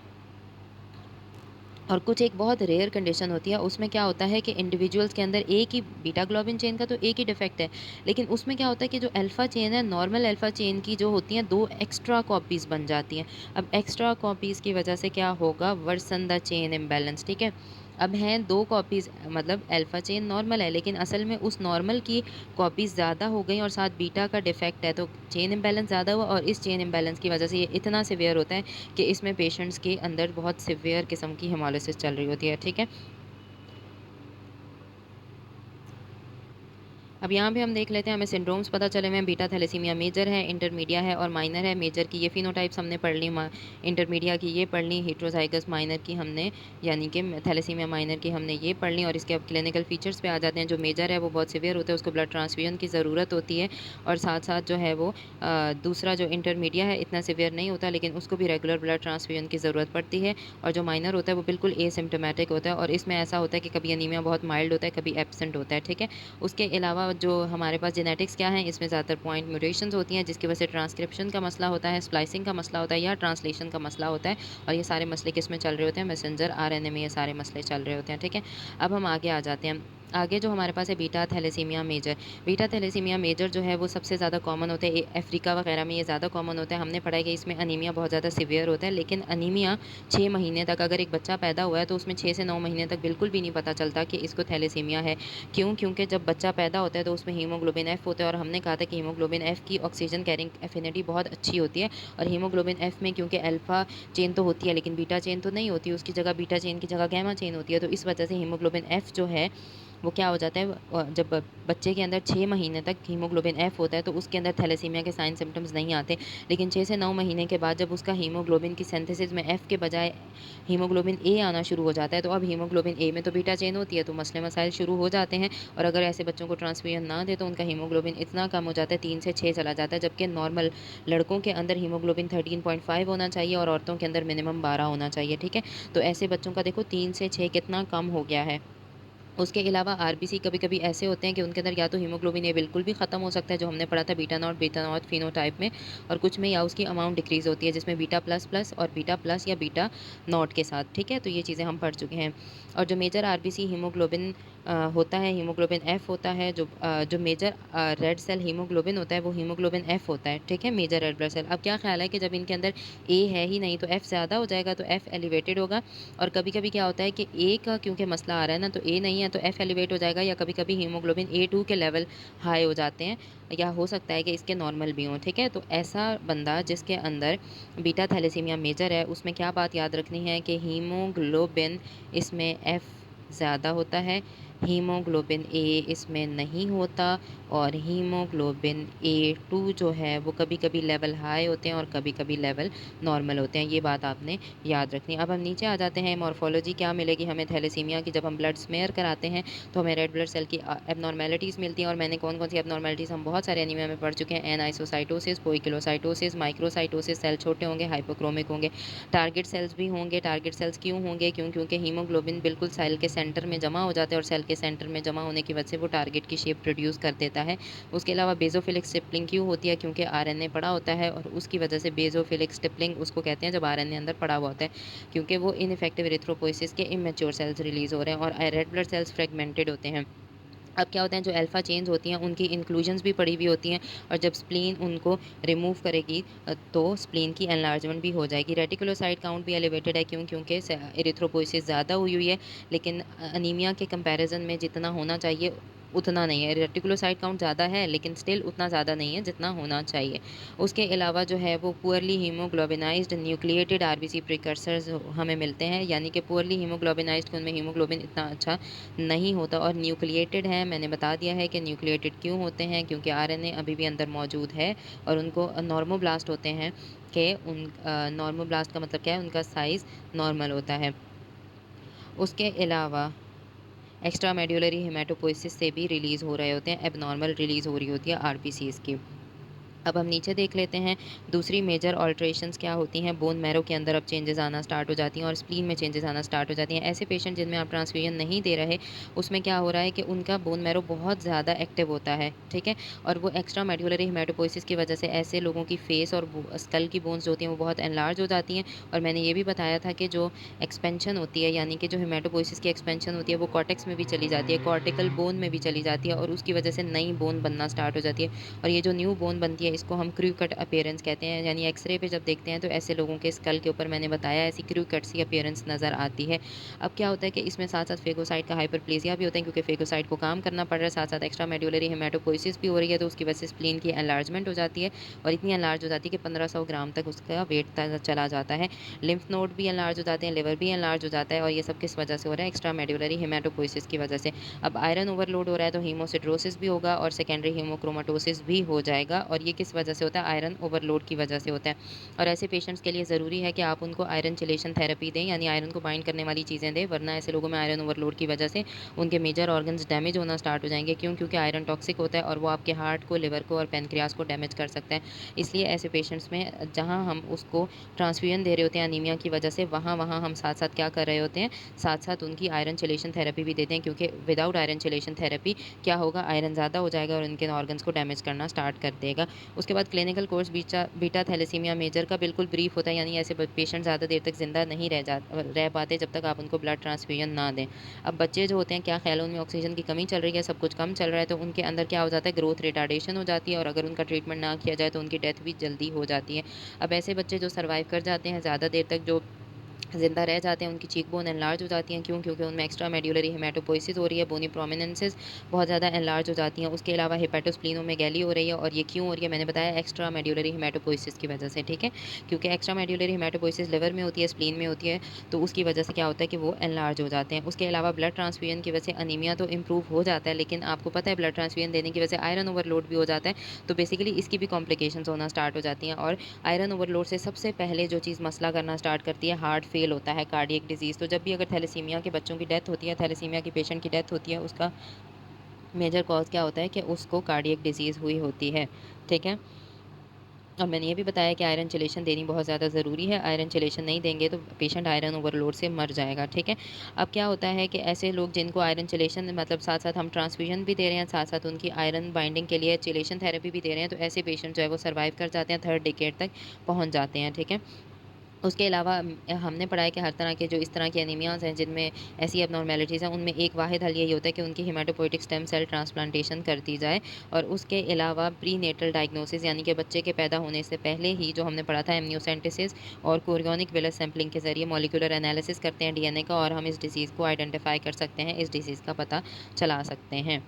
और कुछ एक बहुत रेयर कंडीशन होती है, उसमें क्या होता है कि इंडिविजुअल्स के अंदर एक ही बीटा ग्लोबिन चेन का तो एक ही डिफेक्ट है, लेकिन उसमें क्या होता है कि जो अल्फ़ा चेन है, नॉर्मल अल्फ़ा चेन की जो होती हैं 2 एक्स्ट्रा कॉपीज़ बन जाती हैं। अब एक्स्ट्रा कॉपीज़ की वजह से क्या होगा, वर्सन द चेन इम्बैलेंस, ठीक है? अब हैं 2 कॉपीज़, मतलब अल्फ़ा चेन नॉर्मल है, लेकिन असल में उस नॉर्मल की कॉपीज़ ज़्यादा हो गई और साथ बीटा का डिफेक्ट है, तो चेन इम्बैलेंस ज़्यादा हुआ और इस चेन इम्बैलेंस की वजह से ये इतना सीवियर होता है कि इसमें पेशेंट्स के अंदर बहुत सीवियर किस्म की हेमोलिसिस चल रही होती है, ठीक है? अब यहाँ पे हम देख लेते हैं, हमें सिंड्रोम्स पता चले हुए हैं। बीटा थैलेसीमिया मेजर है, इंटरमीडिया है और माइनर है। मेजर की ये फिनोटाइप्स हमने पढ़ ली, इंटरमीडिया की ये पढ़ ली, हेट्रोज़ाइगस माइनर की हमने, यानी कि थैलेसीमिया माइनर की हमने ये पढ़ ली। और इसके अब क्लिनिकल फीचर्स पे आ जाते हैं। जो मेजर है वो बहुत सीवियर होता है, उसको ब्लड ट्रांसफ्यूजन की ज़रूरत होती है और साथ-साथ जो है वो दूसरा जो इंटरमीडिया है इतना सीवियर नहीं होता, लेकिन उसको भी रेगुलर ब्लड ट्रांसफ्यूजन की ज़रूरत पड़ती है। और जो माइनर होता है वो बिल्कुल एसिम्प्टोमेटिक होता है और इसमें ऐसा होता है कि कभी एनीमिया बहुत माइल्ड होता है, कभी एब्सेंट होता है, ठीक है? उसके अलावा जो हमारे पास जेनेटिक्स क्या है, इसमें ज़्यादातर पॉइंट म्यूटेशंस होती हैं, जिसकी वजह से ट्रांसक्रिप्शन का मसला होता है, स्प्लाइसिंग का मसला होता है या ट्रांसलेशन का मसला होता है। और ये सारे मसले किस में चल रहे होते हैं, मैसेंजर आरएनए में ये सारे मसले चल रहे होते हैं, ठीक है? अब हम आगे आ जाते हैं। आगे जो हमारे पास है beta thalassaemia major. Beta thalassaemia major जो है वो सबसे ज़्यादा कॉमन होता है, अफ्रीका वगैरह में ये ज़्यादा कॉमन होता है। हमने पढ़ा है कि इसमें अनीमिया बहुत ज़्यादा सीवियर होता है, लेकिन अनीमिया 6 महीने तक, अगर एक बच्चा पैदा हुआ है तो उसमें 6 से 9 महीने तक बिल्कुल भी नहीं पता चलता कि इसको थैलेसीमिया है। क्यों? क्योंकि जब बच्चा पैदा होता है तो उसमें हीमोग्लोबिन एफ होता है और हमने कहा था कि हीमोग्लोबिन एफ की ऑक्सीजन कैरिंग एफिनिटी बहुत अच्छी होती है। और हीमोग्लोबिन एफ में क्योंकि अल्फा चेन तो होती है लेकिन बीटा चेन तो नहीं होती, उसकी जगह बीटा चेन की जगह गैमा चेन होती है, तो इस वजह से हीमोग्लोबिन एफ जो है वो क्या हो जाता है, जब बच्चे के अंदर 6 महीने तक हीमोग्लोबिन एफ होता है तो उसके अंदर थैलेसीमिया के साइन सिम्टम्स नहीं आते, लेकिन 6 से 9 महीने के बाद जब उसका हीमोग्लोबिन की सिंथेसिस में एफ के बजाय हीमोग्लोबिन ए आना शुरू हो जाता है, तो अब हीमोग्लोबिन ए में तो बीटा चेन होती है, तो मसले मसाइल शुरू हो जाते हैं। और अगर ऐसे बच्चों को ट्रांसफ्यूजन ना दे तो उनका हीमोग्लोबिन इतना कम हो जाता है, 3 से 6 चला जाता है, जबकि नॉर्मल लड़कों के अंदर हीमोग्लोबिन 13.5 होना चाहिए और औरतों के अंदर मिनिमम 12 होना चाहिए, ठीक है? तो ऐसे बच्चों का देखो 3 से 6 कितना कम हो गया है। उसके अलावा आरबीसी कभी-कभी ऐसे होते हैं कि उनके अंदर या तो हीमोग्लोबिन ए बिल्कुल भी ख़त्म हो सकता है, जो हमने पढ़ा था बीटा नॉट फिनोटाइप में, और कुछ में या उसकी अमाउंट डिक्रीज़ होती है, जिसमें बीटा प्लस प्लस और बीटा प्लस या बीटा नॉट के साथ, ठीक है? तो ये चीज़ें हम पढ़ चुके हैं। और जो मेजर आरबीसी हीमोग्लोबिन होता है, हीमोग्लोबिन एफ होता है, जो मेजर रेड सेल हीमोग्लोबिन होता है, वो हीमोग्लोबिन एफ होता है, ठीक है? Major red blood cell. अब क्या ख़्याल है कि जब इनके अंदर ए है ही नहीं, तो एफ ज़्यादा हो जाएगा, तो एफ एलिवेटेड होगा। और कभी-कभी क्या होता है कि ए का क्योंकि मसला आ रहा है ना, तो ए नहीं है तो एफ एलिवेट हो जाएगा, या कभी-कभी हीमोग्लोबिन ए2 के लेवल हाई हो जाते हैं, या हो सकता है कि इसके नॉर्मल भी हों, ठीक है? तो ऐसा बंदा जिसके अंदर बीटा थैलेसीमिया मेजर है, उसमें क्या बात याद रखनी है कि हीमोग्लोबिन इसमें एफ ज़्यादा होता है, हीमोग्लोबिन ए इसमें नहीं होता, और हीमोग्लोबिन ए2 जो है वो कभी-कभी लेवल हाई होते हैं और कभी-कभी लेवल नॉर्मल होते हैं। ये बात आपने याद रखनी है। अब हम नीचे आ जाते हैं, मॉर्फोलॉजी क्या मिलेगी हमें थैलेसीमिया की, जब हम ब्लड स्मेयर कराते हैं तो हमें रेड ब्लड सेल की एबनॉर्मेलिटीज़ मिलती हैं। और मैंने कौन-कौन सी एबनॉर्मेलिटीज़ हम बहुत सारे एनीमिया में पढ़ चुके हैं। एनआइसोसाइटोसिस, पोइकिलोसाइटोसिस, माइक्रोसाइटोसिस, सेल छोटे होंगे, हाइपोक्रोमिक होंगे, टारगेट सेल्स भी होंगे। टारगेट सेल्स क्यों होंगे? क्योंकि हीमोग्लोबिन बिल्कुल सेल के सेंटर में जमा हो जाता है और सेल के सेंटर में जमा होने की वजह से वो टारगेट की शेप प्रोड्यूस कर देता है। उसके अलावा बेसोफिलिक स्टिपलिंग क्यों होती है? क्योंकि आरएनए पड़ा होता है और उसकी वजह से बेसोफिलिक स्टिपलिंग उसको कहते हैं, जब आरएनए अंदर पड़ा हुआ होता है, क्योंकि वो इनइफेक्टिव एरिथ्रोपोइसिस के इमैच्योर सेल्स रिलीज़ हो रहे हैं और रेड ब्लड सेल्स फ्रेगमेंटेड होते हैं। अब क्या होता है, जो अल्फ़ा चेन्स होती हैं उनकी इंक्लूजन्स भी पड़ी हुई होती हैं, और जब स्प्लीन उनको रिमूव करेगी तो स्प्लीन की एनलार्जमेंट भी हो जाएगी। रेटिकुलोसाइट काउंट भी एलिवेटेड है, क्योंकि एरिथ्रोपोइसिस ज़्यादा हुई हुई है, लेकिन अनीमिया के कंपैरिजन में जितना होना चाहिए उतना नहीं है। रेटिकुलोसाइट काउंट ज़्यादा है लेकिन स्टिल उतना ज़्यादा नहीं है जितना होना चाहिए। उसके अलावा जो है वो पुअरली हीमोग्लोबिनाइज्ड न्यूक्लिएटेड आरबीसी प्रिकर्सर्स हमें मिलते हैं, यानी कि पुअरली हीमोग्लोबिनाइज्ड उनमें हीमोग्लोबिन इतना अच्छा नहीं होता, और न्यूक्लिएटेड है, मैंने बता दिया है कि न्यूक्लिएटेड क्यों होते हैं, क्योंकि आरएनए अभी भी अंदर मौजूद है और उनको नॉर्मोब्लास्ट होते हैं, कि नॉर्मोब्लास्ट का मतलब क्या है, उनका साइज़ नॉर्मल होता है। उसके अलावा एक्स्ट्रा मेड्युलरी हेमाटोपोइसिस से भी रिलीज़ हो रहे होते हैं, एबनॉर्मल रिलीज़ हो रही होती है आरबीसीज़ की। अब हम नीचे देख लेते हैं, दूसरी मेजर अल्टरेशंस क्या होती हैं, बोन मैरो के अंदर अब चेंजेस आना स्टार्ट हो जाती हैं और स्प्लीन में चेंजेस आना स्टार्ट हो जाती हैं। ऐसे पेशेंट जिनमें आप ट्रांसफ्यूजन नहीं दे रहे, उसमें क्या हो रहा है कि उनका बोन मैरो बहुत ज़्यादा एक्टिव होता है, ठीक है? और वो एक्स्ट्रा मेडुलरी हेमेटोपोइसिस की वजह से ऐसे लोगों की फेस और स्कल की बोन्स जो होती हैं, वो बहुत एनलार्ज हो जाती हैं। और मैंने ये भी बताया था कि जो एक्सपेंशन होती है, यानी कि जो हेमेटोपोइसिस की एक्सपेंशन होती है, वो कॉर्टेक्स में भी चली जाती है, कॉर्टिकल बोन में भी चली जाती है और उसकी वजह से नई बोन बनना स्टार्ट हो जाती है। और ये जो न्यू बोन बनती है, इसको हम क्रू कट अपीयरेंस कहते हैं, यानी एक्सरे पे जब देखते हैं तो ऐसे लोगों के स्कल के ऊपर मैंने बताया ऐसी क्रू कट सी अपीयरेंस नज़र आती है। अब क्या होता है कि इसमें साथ-साथ फेगोसाइट का हाइपरप्लेजिया भी होता है, क्योंकि फेगोसाइट को काम करना पड़ रहा है, साथ-साथ एक्स्ट्रा मेडुलरी हेमेटोपोइसिस भी हो रही है, तो उसकी वजह से स्प्लीन की एनलार्जमेंट हो जाती है और इतनी एनलार्ज हो जाती है कि 1500 ग्राम तक उसका वेट चला जाता है। लिम्फ नोड भी एनलार्ज हो जाते हैं, लिवर भी एनलार्ज हो जाता है और ये सब किस वजह से हो रहा है? एक्स्ट्रा मेडुलरी हेमेटोपोइसिस की वजह से। अब आयरन ओवरलोड हो रहा है तो हीमोसिड्रोसिस भी होगा और सेकेंडरी हीमोक्रोमेटोसिस भी हो जाएगा और ये किस वजह से होता है? आयरन ओवरलोड की वजह से होता है। और ऐसे पेशेंट्स के लिए ज़रूरी है कि आप उनको आयरन चिलेशन थेरेपी दें, यानी आयरन को बाइंड करने वाली चीज़ें दें, वरना ऐसे लोगों में आयरन ओवरलोड की वजह से उनके मेजर ऑर्गन्स डैमेज होना स्टार्ट हो जाएँगे। क्यों? क्योंकि आयरन टॉक्सिक होता है और वो आपके हार्ट को, लिवर को और पैनक्रियाज़ को डैमेज कर सकता है। इसलिए ऐसे पेशेंट्स में जहाँ हम उसको ट्रांसफ्यूजन दे रहे होते हैं अनीमिया की वजह से, वहाँ हम साथ-साथ क्या कर रहे होते हैं? साथ-साथ उनकी आयरन चिलेशन थेरेपी भी देते हैं, क्योंकि विदाउट आयरन चिलेशन थेरेपी क्या होगा? आयरन ज़्यादा हो जाएगा और उनके ऑर्गन्स को डैमेज करना स्टार्ट कर देगा। उसके बाद clinical course beta thalassaemia major का बिल्कुल ब्रीफ होता है, यानी ऐसे पेशेंट ज़्यादा देर तक ज़िंदा नहीं रह पाते जब तक आप उनको ब्लड ट्रांसफ्यूजन ना दें। अब बच्चे जो होते हैं, क्या ख्याल है, उनमें ऑक्सीजन की कमी चल रही है, सब कुछ कम चल रहा है, तो उनके अंदर क्या हो जाता है? ग्रोथ रिटार्डेशन हो जाती है और अगर उनका ट्रीटमेंट ना किया जाए तो उनकी डेथ भी जल्दी हो जाती है। अब ऐसे बच्चे जो सर्वाइव कर जाते हैं ज़्यादा देर तक, जो ज़िंदा रह जाते हैं, उनकी चीक बोन एनलार्ज हो जाती हैं। क्यों? क्योंकि उनमें एक्स्ट्रा मेडुलरी हेमेटोपोइसिस हो रही है, बोनी प्रोमिनेंसेस बहुत ज़्यादा एनलार्ज हो जाती हैं। उसके अलावा हेपेटोस्प्लीनोमेगैली हो रही है और ये क्यों हो रही है? मैंने बताया एक्स्ट्रा मेडुलरी हेमेटोपोइसिस की वजह से, ठीक है? क्योंकि एक्स्ट्रा मेडुलरी हेमेटोपोइसिस लिवर में होती है, स्प्लीन में होती है, तो उसकी वजह से क्या होता है कि वो एनलार्ज हो जाते हैं। उसके अलावा ब्लड ट्रांसफ्यूजन की वजह से अनीमिया तो इम्प्रूव हो जाता है, लेकिन आपको पता है ब्लड ट्रांसफ्यूजन देने की वजह से आयरन ओवरलोड भी हो जाता है, तो बेसिकली इसकी भी कॉम्प्लिकेशंस होना स्टार्ट हो जाती हैं। और आयरन ओवरलोड से सबसे पहले जो चीज़ मसला करना स्टार्ट करती है, हार्ट फेल होता है, कार्डियक डिजीज़। तो जब भी अगर थैलेसीमिया के बच्चों की डेथ होती है, थैलेसीमिया के पेशेंट की डेथ होती है, उसका मेजर कॉज़ क्या होता है कि उसको कार्डियक डिजीज़ हुई होती है, ठीक है? और मैंने ये भी बताया कि आयरन चिलेशन देनी बहुत ज़्यादा ज़रूरी है। आयरन चिलेशन नहीं देंगे तो पेशेंट आयरन ओवरलोड से मर जाएगा, ठीक है? अब क्या होता है कि ऐसे लोग जिनको आयरन चिलेशन, मतलब साथ-साथ हम ट्रांसफ्यूजन भी दे रहे हैं, साथ-साथ उनकी आयरन बाइंडिंग के लिए चिलेशन थेरेपी भी दे रहे हैं, तो ऐसे पेशेंट जो है वो सर्वाइव कर जाते हैं, 3rd डिकेड तक पहुँच जाते हैं, ठीक है? उसके अलावा हमने पढ़ा है कि हर तरह के जो इस तरह की एनीमियाज़ हैं, जिनमें ऐसी एब्नॉर्मैलिटीज़ हैं, उनमें एक वाहिद हल यही होता है कि उनकी हिमेटोपोइटिक स्टेम सेल ट्रांसप्लांटेशन कर दी जाए। और उसके अलावा प्रीनेटल डायग्नोसिस, यानी कि बच्चे के पैदा होने से पहले ही, जो हमने पढ़ा था, एमनियोसेंटेसिस और कोरियोनिक विलर सैंपलिंग के ज़रिए मॉलिक्यूलर एनालिसिस करते हैं डीएनए का, और हम इस डिसीज़ को आइडेंटिफ़ाई कर सकते हैं, इस डिसीज़ का पता चला सकते हैं।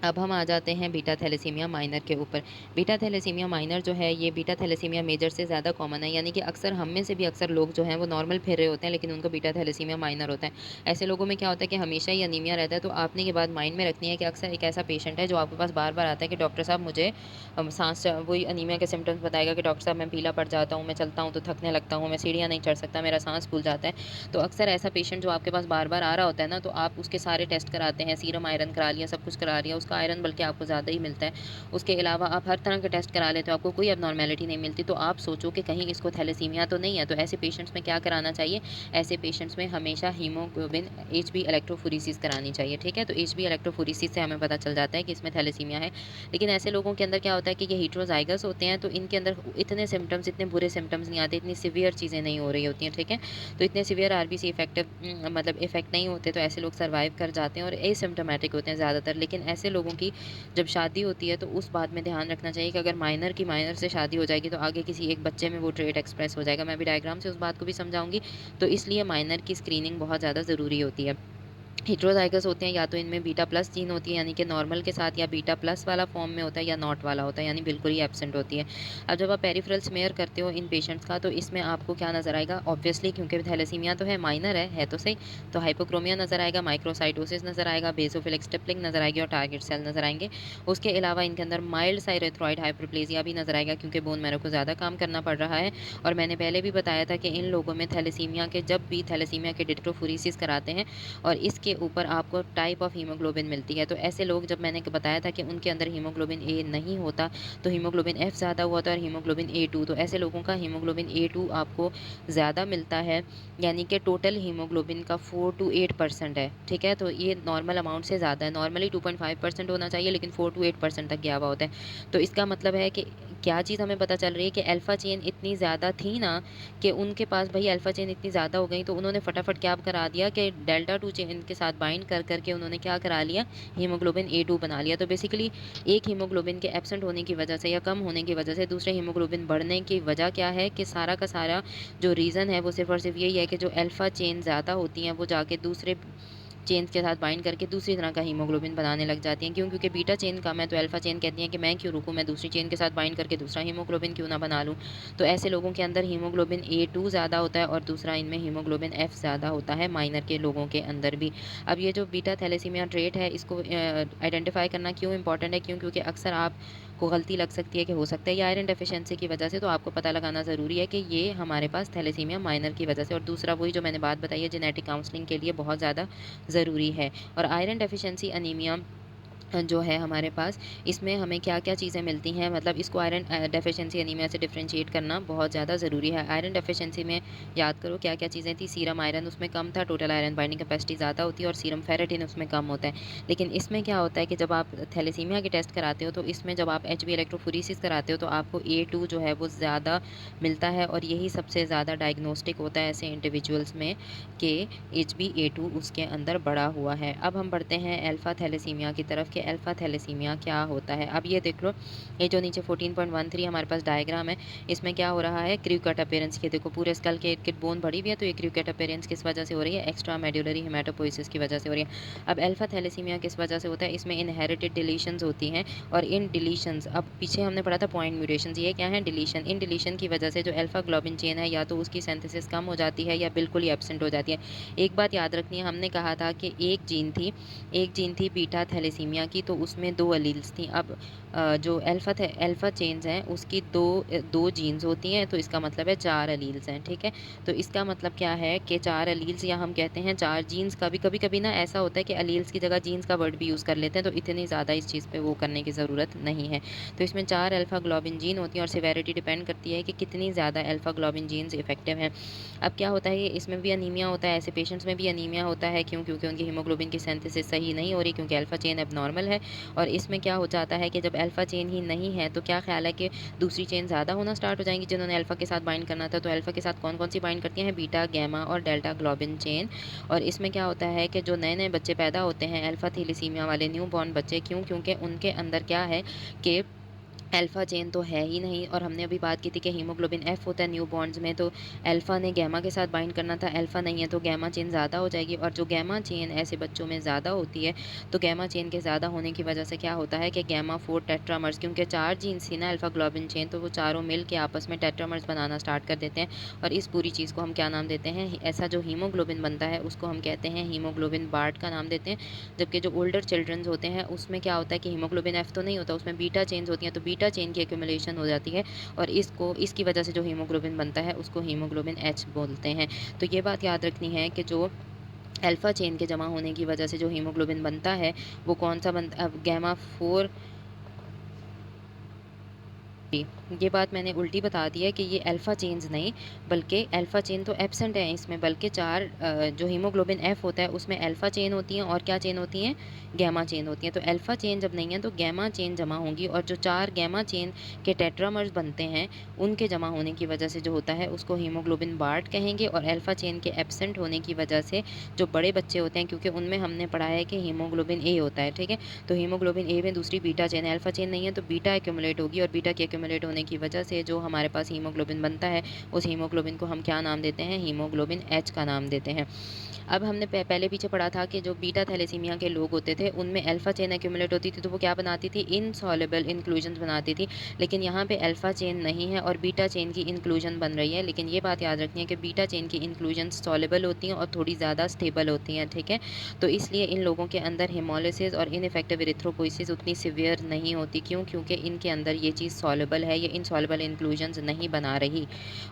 अब हम आ जाते हैं बीटा थैलेसीमिया माइनर के ऊपर। बीटा थैलेसीमिया माइनर जो है, ये बीटा थैलेसीमिया मेजर से ज़्यादा कॉमन है, यानी कि अक्सर हम में से भी अक्सर लोग जो हैं वो नॉर्मल फिर रहे होते हैं, लेकिन उनको बीटा थैलेसीमिया माइनर होता है। ऐसे लोगों में क्या होता है कि हमेशा ही अनीमिया रहता है, तो आपने ये बात माइंड में रखनी है कि अक्सर एक ऐसा पेशेंट है जो आपके पास बार-बार आता है कि डॉक्टर साहब मुझे साँस, वही अनीमिया के सिम्पटम्स बताएगा कि डॉक्टर साहब मैं पीला पड़ जाता हूँ, मैं चलता हूँ तो थकने लगता हूँ, मैं सीढ़ियाँ नहीं चढ़ सकता, मेरा साँस फूल जाता है। तो अक्सर ऐसा पेशेंट जो आपके पास बार-बार आ रहा होता है ना, तो आप उसके सारे टेस्ट कराते हैं, सीरम आयरन करा लिया, सब कुछ करा लिया, उसका आयरन बल्कि आपको ज़्यादा ही मिलता है। उसके अलावा आप हर तरह के टेस्ट करा लेते हो, आपको कोई एब्नॉर्मैलिटी नहीं मिलती, तो आप सोचो कि कहीं इसको थैलेसीमिया तो नहीं है। तो ऐसे पेशेंट्स में क्या कराना चाहिए? ऐसे पेशेंट्स में हमेशा हीमोग्लोबिन एचबी इलेक्ट्रोफोरेसिस करानी चाहिए, ठीक है? तो एचबी इलेक्ट्रोफोरेसिस से हमें पता चल जाता है कि इसमें थैलेसीमिया है। लेकिन ऐसे लोगों के अंदर क्या होता है कि ये हेटेरोज़ाइगस होते हैं, तो इनके अंदर इतने सिम्पटम्स, इतने बुरे सिम्पटम्स नहीं आते, इतनी सीवियर चीज़ें नहीं हो रही होती हैं, ठीक है? तो इतने सीवियर आरबीसी मतलब इफ़ेक्ट नहीं होते, तो ऐसे लोग सर्वाइव कर जाते हैं और एसिम्प्टोमेटिक होते हैं ज़्यादातर। लेकिन ऐसे लोगों की जब शादी होती है, तो उस बात में ध्यान रखना चाहिए कि अगर माइनर की माइनर से शादी हो जाएगी, तो आगे किसी एक बच्चे में वो ट्रेट एक्सप्रेस हो जाएगा। मैं अभी डायग्राम से उस बात को भी समझाऊँगी। तो इसलिए माइनर की स्क्रीनिंग बहुत ज़्यादा ज़रूरी होती है। हेटेरोज़ाइगस होते हैं, या तो इनमें बीटा प्लस जीन होती है, यानी कि नॉर्मल के साथ, या बीटा प्लस वाला फॉर्म में होता है, या नॉट वाला होता है, यानी बिल्कुल ही एब्सेंट होती है। अब जब आप पेरिफेरल स्मेयर करते हो इन पेशेंट्स का, तो इसमें आपको क्या नज़र आएगा? ऑब्वियसली, क्योंकि थैलेसीमिया तो है, माइनर है तो सही, तो हाइपोक्रोमिया नज़र आएगा, माइक्रोसाइटोसिस नज़र आएगा, बेसोफिलिक स्टिपलिंग नज़र आएगी और टारगेट सेल नज़र आएंगे। उसके अलावा इनके अंदर माइल्ड सा इरेथ्रॉइड हाइपरप्लेजिया भी नज़र आएगा, क्योंकि बोन मैरो को ज़्यादा काम करना पड़ रहा है। और मैंने पहले भी बताया था कि इन लोगों में थैलेसीमिया के, जब भी थैलेसीमिया के डिट्रोफोरेसिस कराते हैं, और इसके के ऊपर आपको टाइप ऑफ हीमोग्लोबिन मिलती है। तो ऐसे लोग, जब मैंने बताया था कि उनके अंदर हीमोग्लोबिन ए नहीं होता, तो हीमोग्लोबिन एफ ज़्यादा हुआ था और हीमोग्लोबिन ए2, तो ऐसे लोगों का हीमोग्लोबिन ए2 आपको ज़्यादा मिलता है, यानी कि टोटल हीमोग्लोबिन का 4 टू 8% है, ठीक है। तो ये नॉर्मल अमाउंट से ज़्यादा है, नॉर्मली 2.5% होना चाहिए, लेकिन 4 टू 8% तक गया हुआ होता है। तो इसका मतलब है कि क्या चीज़ हमें पता चल रही है कि अल्फ़ा चेन इतनी ज़्यादा थी ना, कि उनके पास भाई अल्फ़ा चेन इतनी ज़्यादा हो गई, तो उन्होंने फटाफट क्या करा दिया कि डेल्टा 2 चेन के साथ बाइंड कर करके उन्होंने क्या करा लिया, हीमोग्लोबिन ए2 बना लिया। तो बेसिकली एक हीमोग्लोबिन के एब्सेंट होने की वजह से या कम होने की वजह से दूसरे हीमोग्लोबिन बढ़ने की वजह क्या है, कि सारा का सारा जो रीज़न है वो सिर्फ़ और सिर्फ़ यही है कि जो अल्फ़ा चेन ज़्यादा होती हैं वो जाके दूसरे चेन्स के साथ बाइंड करके दूसरी तरह का हीमोग्लोबिन बनाने लग जाती हैं। क्यों? क्योंकि बीटा चेन कम है, तो अल्फ़ा चेन कहती हैं कि मैं क्यों रुकूँ, मैं दूसरी चेन के साथ बाइंड करके दूसरा हीमोग्लोबिन क्यों ना बना लूँ। तो ऐसे लोगों के अंदर हीमोग्लोबिन ए2 ज़्यादा होता है और दूसरा इनमें हीमोग्लोबिन एफ ज़्यादा होता है, माइनर के लोगों के अंदर भी। अब ये जो बीटा थैलेसीमिया ट्रेट है, इसको आइडेंटिफ़ाई करना क्यों इंपॉर्टेंट है? क्यों? क्योंकि अक्सर आपको गलती लग सकती है कि हो सकता है ये आयरन डेफिशिएंसी की वजह से, तो आपको पता लगाना ज़रूरी है कि ये हमारे पास थैलेसीमिया माइनर की वजह से, और दूसरा वही जो मैंने बात बताई है, जेनेटिक काउंसलिंग के लिए बहुत ज़्यादा ज़रूरी है। और आयरन डेफिशिएंसी अनीमिया जो है हमारे पास, इसमें हमें क्या-क्या चीज़ें मिलती हैं, मतलब इसको आयरन डेफिशिएंसी अनीमिया से डिफरेंशिएट करना बहुत ज़्यादा ज़रूरी है। आयरन डेफिशिएंसी में याद करो क्या-क्या चीज़ें थी, सीरम आयरन उसमें कम था, टोटल आयरन बाइंडिंग कैपेसिटी ज़्यादा होती है, और सीरम फेरेटिन उसमें कम होता है। लेकिन इसमें क्या होता है कि जब आप थैलेसीमिया के टेस्ट कराते हो, तो इसमें जब आप एचबी इलेक्ट्रोफोरेसिस कराते हो, तो आपको ए2 जो है वो ज़्यादा मिलता है, और यही सबसे ज़्यादा डायग्नोस्टिक होता है ऐसे इंडिविजुअल्स में कि HbA2 उसके अंदर बढ़ा हुआ है। अब हम बढ़ते हैं अल्फ़ा थैलेसीमिया की तरफ कि अल्फ़ा थैलेसीमिया क्या होता है। अब ये देख लो, ये जो नीचे 14.13 हमारे पास डायग्राम है, इसमें क्या हो रहा है, क्रू कट अपीयरेंस के देखो पूरे स्कल के इर्द-गिर्द बोन बढ़ी हुई है, तो ये क्रू कट अपीयरेंस किस वजह से हो रही है, एक्स्ट्रा मेडुलरी हेमाटोपोइसिस की वजह से हो रही है। अब अल्फ़ा थैलेसीमिया किस वजह से होता है, इसमें इनहेरिटेड डिलीशंस होती हैं, और इन डिलीशंस, अब पीछे हमने पढ़ा था पॉइंट म्यूटेशंस, ये क्या है, डिलीशन। इन डिलीशन की वजह से जो अल्फ़ा ग्लोबिन चेन है, या तो उसकी सिंथेसिस कम हो जाती है या बिल्कुल ही एब्सेंट हो जाती है। एक बात याद रखनी है, हमने कहा था कि एक जीन थी बीटा थैलेसीमिया की, तो उसमें 2 एलील्स थी। अब जो अल्फ़ा चेन्स हैं उसकी 2 जीन्स होती हैं, तो इसका मतलब है 4 एलील्स हैं, ठीक है। तो इसका मतलब क्या है कि 4 एलील्स, या हम कहते हैं 4 जीन्स, कभी-कभी ना ऐसा होता है कि एलील्स की जगह जीन्स का वर्ड भी यूज़ कर लेते हैं, तो इतनी ज़्यादा इस चीज़ पे वो करने की ज़रूरत नहीं है। तो इसमें 4 अल्फ़ा ग्लोबिन जीन होती हैं, और सिवेरिटी डिपेंड करती है कि कितनी ज़्यादा अल्फ़ा ग्लोबिन जीन्स इफेक्टिव हैं। अब क्या होता है, इसमें भी अनीमिया होता है, ऐसे पेशेंट्स में भी अनीमिया होता है, क्यों? क्योंकि उनकी हीमोग्लोबिन की सिंथेसिस सही नहीं हो रही, क्योंकि अल्फ़ा चेन एबनॉर्मल है। और इसमें क्या हो जाता है कि जब अल्फ़ा चेन ही नहीं है, तो क्या ख्याल है कि दूसरी चेन ज़्यादा होना स्टार्ट हो जाएँगी, जिन्होंने अल्फ़ा के साथ बाइंड करना था। तो अल्फ़ा के साथ कौन-कौन सी बाइंड करती हैं, बीटा, गामा और डेल्टा ग्लोबिन चेन। और इसमें क्या होता है कि जो नए-नए बच्चे पैदा होते हैं अल्फ़ा थैलेसीमिया वाले न्यू बॉर्न बच्चे, क्यों? क्योंकि उनके अंदर क्या है कि अल्फ़ा चेन तो है ही नहीं, और हमने अभी बात की थी कि हीमोग्लोबिन एफ होता है न्यू बॉन्ड्स में, तो अल्फ़ा ने गामा के साथ बाइंड करना था, अल्फ़ा नहीं है, तो गामा चेन ज़्यादा हो जाएगी। और जो गामा चेन ऐसे बच्चों में ज़्यादा होती है, तो गामा चेन के ज़्यादा होने की वजह से क्या होता है कि गामा 4 टेट्रामर्स, क्योंकि 4 जीन्स थी ना अल्फ़ा ग्लोबिन चेन, तो वो चारों मिल के आपस में टेट्रामर्स बनाना स्टार्ट कर देते हैं। और इस पूरी चीज़ को हम क्या नाम देते हैं, ऐसा जो हीमोग्लोबिन बनता है उसको हम कहते हैं हीमोग्लोबिन बार्ट का नाम देते हैं। जबकि जो ओल्डर चिल्ड्रंस होते हैं उसमें क्या होता है कि हीमोग्लोबिन एफ तो नहीं होता, उसमें बीटा चेन्स होती हैं, तो बीटा चेन की एक्यूमुलेशन हो जाती है, और इसकी वजह से जो हीमोग्लोबिन बनता है उसको हीमोग्लोबिन एच बोलते हैं। तो ये बात याद रखनी है कि जो अल्फ़ा चेन के जमा होने की वजह से जो हीमोग्लोबिन बनता है, वो कौन-सा बनता, अब गामा 4, जी, ये बात मैंने उल्टी बता दी है कि ये अल्फ़ा चेन्स नहीं, बल्कि अल्फ़ा चेन तो एब्सेंट है इसमें, बल्कि 4 जो हीमोग्लोबिन एफ होता है उसमें अल्फ़ा चेन होती हैं, और क्या चेन होती हैं, गामा चेन होती हैं। तो अल्फ़ा चेन जब नहीं है तो गामा चेन जमा होंगी, और जो 4 गामा चेन के टेट्रामर्स बनते हैं उनके जमा होने की वजह से जो होता है उसको हीमोग्लोबिन बार्ट कहेंगे। और अल्फ़ा चेन के एब्सेंट होने की वजह से जो बड़े बच्चे होते हैं, क्योंकि उनमें हमने पढ़ा है कि हीमोग्लोबिन ए होता है, ठीक है। तो हीमोग्लोबिन ए में दूसरी बीटा चेन है, अल्फ़ा चेन नहीं है, तो बीटा एक्यूमुलेट होगी, और बीटा की एक्यूमुलेट होने की वजह से जो हमारे पास हीमोग्लोबिन बनता है, उस हीमोग्लोबिन को हम क्या नाम देते हैं, हीमोग्लोबिन एच का नाम देते हैं। अब हमने पहले पीछे पढ़ा था कि जो बीटा थैलेसीमिया के लोग होते थे उनमें अल्फ़ा चेन एक्यूमुलेट होती थी, तो वो क्या बनाती थी, इनसॉल्युबल इंक्लूजन्स बनाती थी। लेकिन यहाँ पे अल्फ़ा चेन नहीं है और बीटा चेन की इंक्लूजन बन रही है। लेकिन ये बात याद रखनी है कि बीटा चेन की इंक्लूजन्स सॉल्युबल होती हैं और थोड़ी ज़्यादा स्टेबल होती हैं, ठीक है। तो इसलिए इन लोगों के अंदर हेमोलिसिस और इनइफेक्टिव एरिथ्रोपोइसिस उतनी सिवियर नहीं होती। क्यों? क्योंकि इनके अंदर ये चीज़ सॉल्युबल सॉल्युबल है, ये इनसॉल्युबल इंक्लूजन्स नहीं बना रही।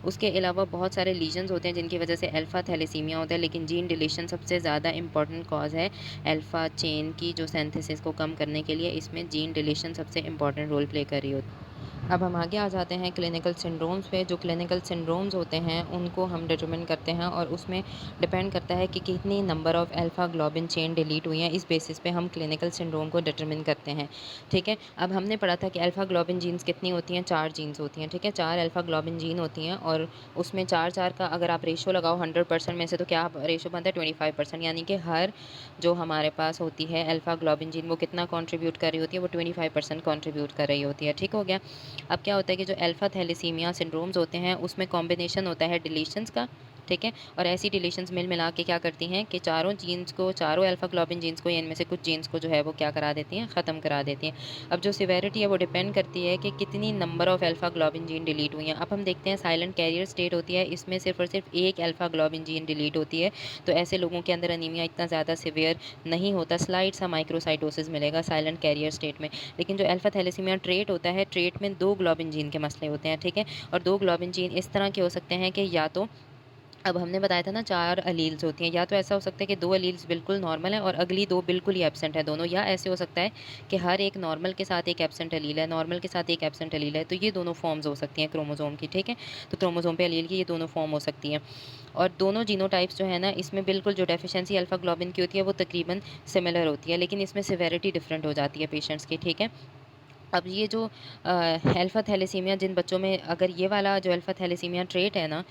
उसके अलावा बहुत सारे लीजन्स होते हैं जिनकी वजह से अल्फ़ा थैलेसीमिया होता है, लेकिन जीन डिलीशन सबसे ज़्यादा इंपॉर्टेंट कॉज़ है अल्फ़ा चेन की जो सिंथेसिस को कम करने के लिए। इसमें जीन डिलीशन सबसे इंपॉर्टेंट रोल प्ले कर रही होती है। अब हम आगे आ जाते हैं क्लिनिकल सिंड्रोम्स पे। जो क्लिनिकल सिंड्रोम्स होते हैं उनको हम डिटरमिन करते हैं और उसमें डिपेंड करता है कि कितनी number of alpha globin chain delete हुई हैं। इस बेसिस पे हम क्लिनिकल सिंड्रोम को डिटरमिन करते हैं, ठीक है। अब हमने पढ़ा था कि अल्फ़ा ग्लोबिन जीन्स कितनी होती हैं, 4 जीन्स होती हैं, ठीक है। 4 अल्फ़ा ग्लोबिन जीन होती हैं और उसमें 4-4 का अगर आप रेशो लगाओ 100% में से, तो क्या रेशो बनता है 25%, यानी कि हर जो हमारे पास होती है अल्फ़ा ग्लोबिन जीन वो कितना कंट्रीब्यूट कर रही होती है, वो 25% कंट्रीब्यूट कर रही होती है, ठीक हो गया। अब क्या होता है कि जो अल्फ़ा थैलेसीमिया सिंड्रोम्स होते हैं उसमें कॉम्बिनेशन होता है डिलीशंस का, ठीक है। और ऐसी डिलीशंस मिल मिला के क्या करती हैं कि चारों जीन्स को, चारों अल्फ़ा ग्लोबिन जीन्स को या इनमें से कुछ जीन्स को जो है वो क्या करा देती हैं, ख़त्म करा देती हैं। अब जो सिवेरिटी है वो डिपेंड करती है कि कितनी number of alpha globin gene delete हुई हैं। अब हम देखते हैं साइलेंट कैरियर स्टेट होती है, इसमें सिर्फ़ और सिर्फ एक अल्फ़ा ग्लोबिन जीन डिलीट होती है, तो ऐसे लोगों के अंदर अनीमिया इतना ज़्यादा सिवियर नहीं होता, स्लाइट सा माइक्रोसाइटोसिस मिलेगा साइलेंट कैरियर स्टेट में। लेकिन जो अल्फ़ा थैलेसीमिया ट्रेट होता है, ट्रेट में 2 ग्लोबिन जीन के मसले होते हैं, ठीक है। और 2 ग्लोबिन जीन इस तरह के हो सकते हैं कि या तो, अब हमने बताया था ना 4 एलील्स होती हैं, या तो ऐसा हो सकता है कि 2 एलील्स बिल्कुल नॉर्मल है और अगली 2 बिल्कुल ही एब्सेंट है दोनों, या ऐसे हो सकता है कि हर एक नॉर्मल के साथ एक एब्सेंट एलील है, नॉर्मल के साथ एक एब्सेंट एलील है, तो ये दोनों फॉर्म्स हो सकती हैं क्रोमोसोम की, ठीक है। तो क्रोमोसोम पे एलील की ये दोनों फॉर्म हो सकती हैं और दोनों जीनोटाइप्स जो है ना, इसमें बिल्कुल जो डेफिशिएंसी अल्फा ग्लोबिन की होती है वो तकरीबन सिमिलर होती है, लेकिन इसमें सिवेरिटी डिफरेंट हो जाती है पेशेंट्स की, ठीक है। अब ये जो अल्फा थैलेसीमिया जिन बच्चों में, अगर ये वाला जो अल्फा थैलेसीमिया ट्रेट है ना,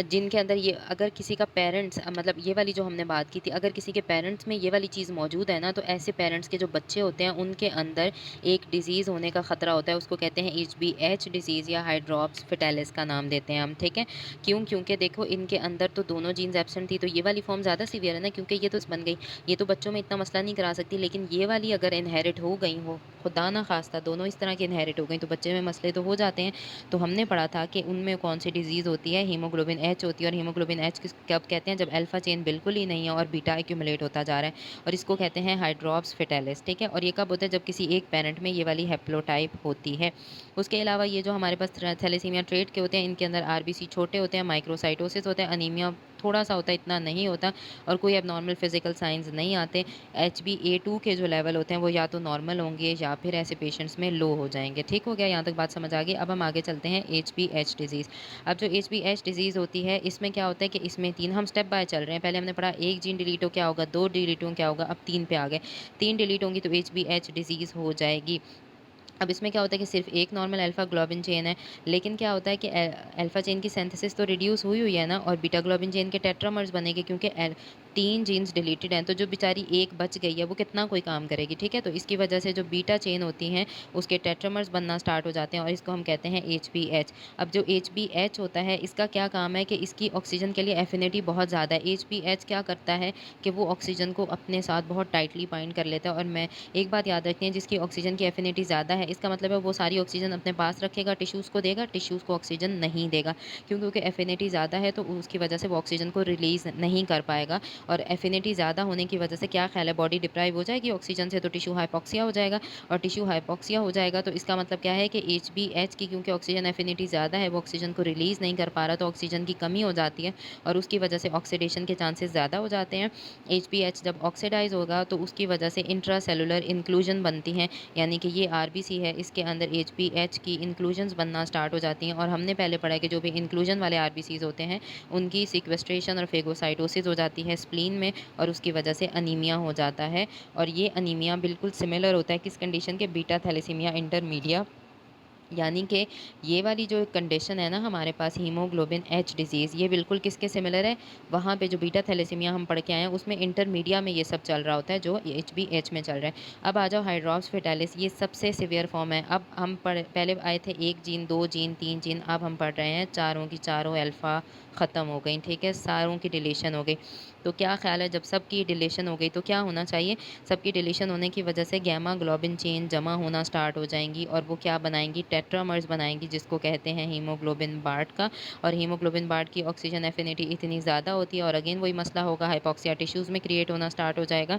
जिनके अंदर ये, अगर किसी का पेरेंट्स, मतलब ये वाली जो हमने बात की थी, अगर किसी के पेरेंट्स में ये वाली चीज़ मौजूद है ना, तो ऐसे पेरेंट्स के जो बच्चे होते हैं उनके अंदर एक डिज़ीज़ होने का ख़तरा होता है, उसको कहते हैं HbH डिज़ीज़ या हाइड्रॉप्स फिटालिस का नाम देते हैं हम, ठीक है। क्यों? क्योंकि देखो इनके अंदर तो दोनों जीन्स एब्सेंट थी, तो ये वाली फॉर्म ज़्यादा सीवियर है ना, क्योंकि ये तो बन गई, ये तो बच्चों में इतना मसला नहीं करा सकती, लेकिन ये वाली अगर इनहेरिट हो गई हो, खुदा ना खास्ता दोनों इस तरह की इनहेरिट हो गई, तो बच्चे में मसले तो हो जाते हैं। तो हमने पढ़ा था कि उनमें कौन सी डिज़ीज़ होती है, हीमोग्लोबिन एच होती है, और हीमोग्लोबिन एच किस कब कहते हैं, जब अल्फा चेन बिल्कुल ही नहीं है और बीटा एक्यूमुलेट होता जा रहा है, और इसको कहते हैं हाइड्रॉप्स फिटालिस, ठीक है। और ये कब होता है, जब किसी एक पेरेंट में ये वाली हैप्लोटाइप होती है। उसके अलावा ये जो हमारे पास थैलेसीमिया ट्रेट के होते हैं, इनके अंदर आरबीसी छोटे होते हैं, माइक्रोसाइटोसिस होता है, अनीमिया थोड़ा सा होता है, इतना नहीं होता, और कोई एबनॉर्मल फिजिकल साइंस नहीं आते। HbA2 के जो लेवल होते हैं वो या तो नॉर्मल होंगे या फिर ऐसे पेशेंट्स में लो हो जाएंगे, ठीक हो गया, यहाँ तक बात समझ आ गई। अब हम आगे चलते हैं HbH डिजीज़। अब जो HbH डिजीज़ होती है, इसमें क्या होता है कि इसमें 3, हम स्टेप बाय चल रहे हैं, पहले हमने पढ़ा 1 जीन डिलीट हो क्या होगा, 2 डिलीट हो क्या होगा, अब 3 पे आ गए। 3 डिलीट होंगी तो HbH डिजीज़ हो जाएगी। अब इसमें क्या होता है कि सिर्फ एक नॉर्मल अल्फा ग्लोबिन चेन है, लेकिन क्या होता है कि अल्फा चेन की सिंथेसिस तो रिड्यूस हुई हुई है ना, और बीटा ग्लोबिन चेन के टेट्रामर्स बनेंगे, क्योंकि 3 जीन्स डिलीटेड हैं, तो जो बेचारी एक बच गई है वो कितना कोई काम करेगी, ठीक है। तो इसकी वजह से जो बीटा चेन होती हैं उसके टेट्रामर्स बनना स्टार्ट हो जाते हैं, और इसको हम कहते हैं HbH। अब जो HbH होता है, इसका क्या काम है कि इसकी ऑक्सीजन के लिए एफिनिटी बहुत ज़्यादा है। HbH क्या करता है कि वो ऑक्सीजन को अपने साथ बहुत टाइटली बाइंड कर लेता है, और मैं एक बात याद रखनी है, जिसकी ऑक्सीजन की एफिनिटी ज़्यादा है, इसका मतलब है वो सारी ऑक्सीजन अपने पास रखेगा, टिश्यूज़ को देगा, टिश्यूज़ को ऑक्सीजन नहीं देगा। क्यों? क्योंकि एफिनिटी ज़्यादा है, तो उसकी वजह से वो ऑक्सीजन को रिलीज़ नहीं कर पाएगा, और एफिनिटी ज़्यादा होने की वजह से क्या ख्याल है, बॉडी डिप्राइव हो जाएगी ऑक्सीजन से, तो टिश्यू हाइपोक्सिया हो जाएगा, और टिश्यू हाइपोक्सिया हो जाएगा तो इसका मतलब क्या है कि HbH की, क्योंकि ऑक्सीजन एफिनिटी ज़्यादा है, वो ऑक्सीजन को रिलीज़ नहीं कर पा रहा, तो ऑक्सीजन की कमी हो जाती है, और उसकी वजह से ऑक्सीडेशन के चांसेस ज़्यादा हो जाते हैं। HbH जब ऑक्सीडाइज़ होगा तो उसकी वजह से इंट्रासेलुलर इंक्लूजन बनती हैं, यानी कि ये आरबीसी है, इसके अंदर HbH की इंक्लूजन्स बनना स्टार्ट हो जाती हैं, और हमने पहले पढ़ा है कि जो भी इंक्लूजन वाले आरबीसीज़ होते हैं उनकी सिक्वेस्ट्रेशन और फेगोसाइटोसिस हो जाती है स्प्लीन में, और उसकी वजह से अनीमिया हो जाता है। और ये अनीमिया बिल्कुल सिमिलर होता है किस कंडीशन के, बीटा थैलेसीमिया इंटरमीडिया, यानी कि ये वाली जो कंडीशन है ना हमारे पास, हीमोग्लोबिन एच डिज़ीज़, ये बिल्कुल किसके सिमिलर है, वहाँ पे जो बीटा थैलेसीमिया हम पढ़ के आए हैं उसमें इंटरमीडिया में ये सब चल रहा होता है, जो HbH में चल रहा है। अब आ जाओ हाइड्रॉप्स फिटालिस, ये सबसे सिवियर फॉर्म है। अब हम पहले आए थे 1 जीन, 2 जीन, 3 जीन, अब हम पढ़ रहे हैं चारों की चारों अल्फ़ा ख़त्म हो गई, ठीक है, सारों की डिलीशन हो गई। तो क्या ख्याल है, जब सबकी डिलीशन हो गई तो क्या होना चाहिए, सबकी डिलीशन होने की वजह से गैमा ग्लोबिन चेन जमा होना स्टार्ट हो जाएंगी, और वो क्या बनाएंगी, टेट्रामर्स बनाएंगी, जिसको कहते हैं हीमोग्लोबिन बार्ट का। और हीमोग्लोबिन बार्ट की ऑक्सीजन एफिनिटी इतनी ज़्यादा होती है, और अगेन वही मसला होगा, हाइपोक्सिया टिश्यूज़ में क्रिएट होना स्टार्ट हो जाएगा,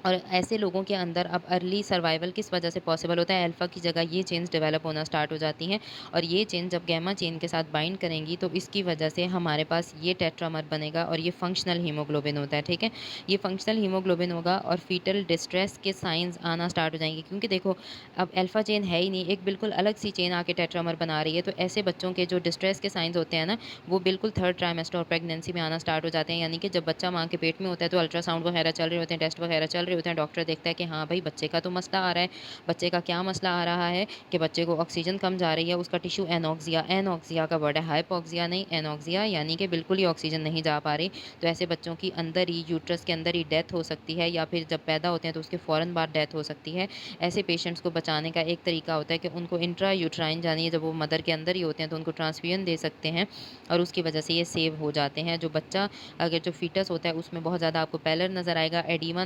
और ऐसे लोगों के अंदर अब अर्ली सर्वाइवल किस वजह से पॉसिबल होता है, अल्फ़ा की जगह ये चेन्स डेवलप होना स्टार्ट हो जाती हैं और ये चेन जब गामा चेन के साथ बाइंड करेंगी तो इसकी वजह से हमारे पास ये टेट्रामर बनेगा और ये फंक्शनल हीमोग्लोबिन होता है, ठीक है? ये फंक्शनल हीमोग्लोबिन होगा और फीटल डिस्ट्रेस के साइंस आना स्टार्ट हो जाएँगे क्योंकि देखो अब अल्फ़ा चेन है ही नहीं, एक बिल्कुल अलग सी चेन आके टेट्रामर बना रही है, तो ऐसे बच्चों के जो डिस्ट्रेस के साइंस होते हैं ना, वो बिल्कुल थर्ड ट्राइमेस्टर और प्रेगनेंसी में आना स्टार्ट हो जाते हैं। यानी कि जब बच्चा माँ के पेट में होता है तो अल्ट्रासाउंड वगैरह चल रहे होते हैं, टेस्ट वगैरह चल रहे होते हैं, डॉक्टर देखता है कि हाँ भाई बच्चे का तो मसला आ रहा है। बच्चे का क्या मसला आ रहा है कि बच्चे को ऑक्सीजन कम जा रही है, उसका टिश्यू एनॉक्सिया, एनॉक्सिया का वर्ड है, हाइपोक्सिया नहीं एनॉक्सिया, यानी कि बिल्कुल ही ऑक्सीजन नहीं जा पा रही। तो ऐसे बच्चों की अंदर ही यूट्रस के अंदर ही डेथ हो सकती है या फिर जब पैदा होते हैं तो उसके फ़ौरन बाद डेथ हो सकती है। ऐसे पेशेंट्स को बचाने का एक तरीका होता है कि उनको इंट्रा यूट्राइन यानी जब वो मदर के अंदर ही होते हैं तो उनको ट्रांसफ्यूजन दे सकते हैं और उसकी वजह से ये सेव हो जाते हैं। जो बच्चा अगर जो फीटस होता है उसमें बहुत ज़्यादा आपको पैलर नज़र आएगा, एडीमा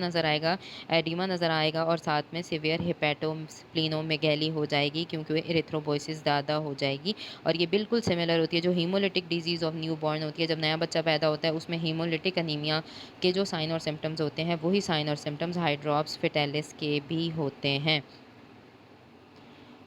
नज़र आएगा और साथ में सीवियर हेपेटोस्प्लीनोमेगैली हो जाएगी क्योंकि इरिथ्रोपोइसिस ज़्यादा हो जाएगी और ये बिल्कुल सिमिलर होती है जो हीमोलिटिक डिजीज़ ऑफ न्यूबॉर्न होती है। जब नया बच्चा पैदा होता है उसमें हीमोलिटिक अनीमिया के जो साइन और सिम्पटम्स होते हैं वही साइन और सिम्पटम्स हाइड्रॉप्स फिटेलिस के भी होते हैं।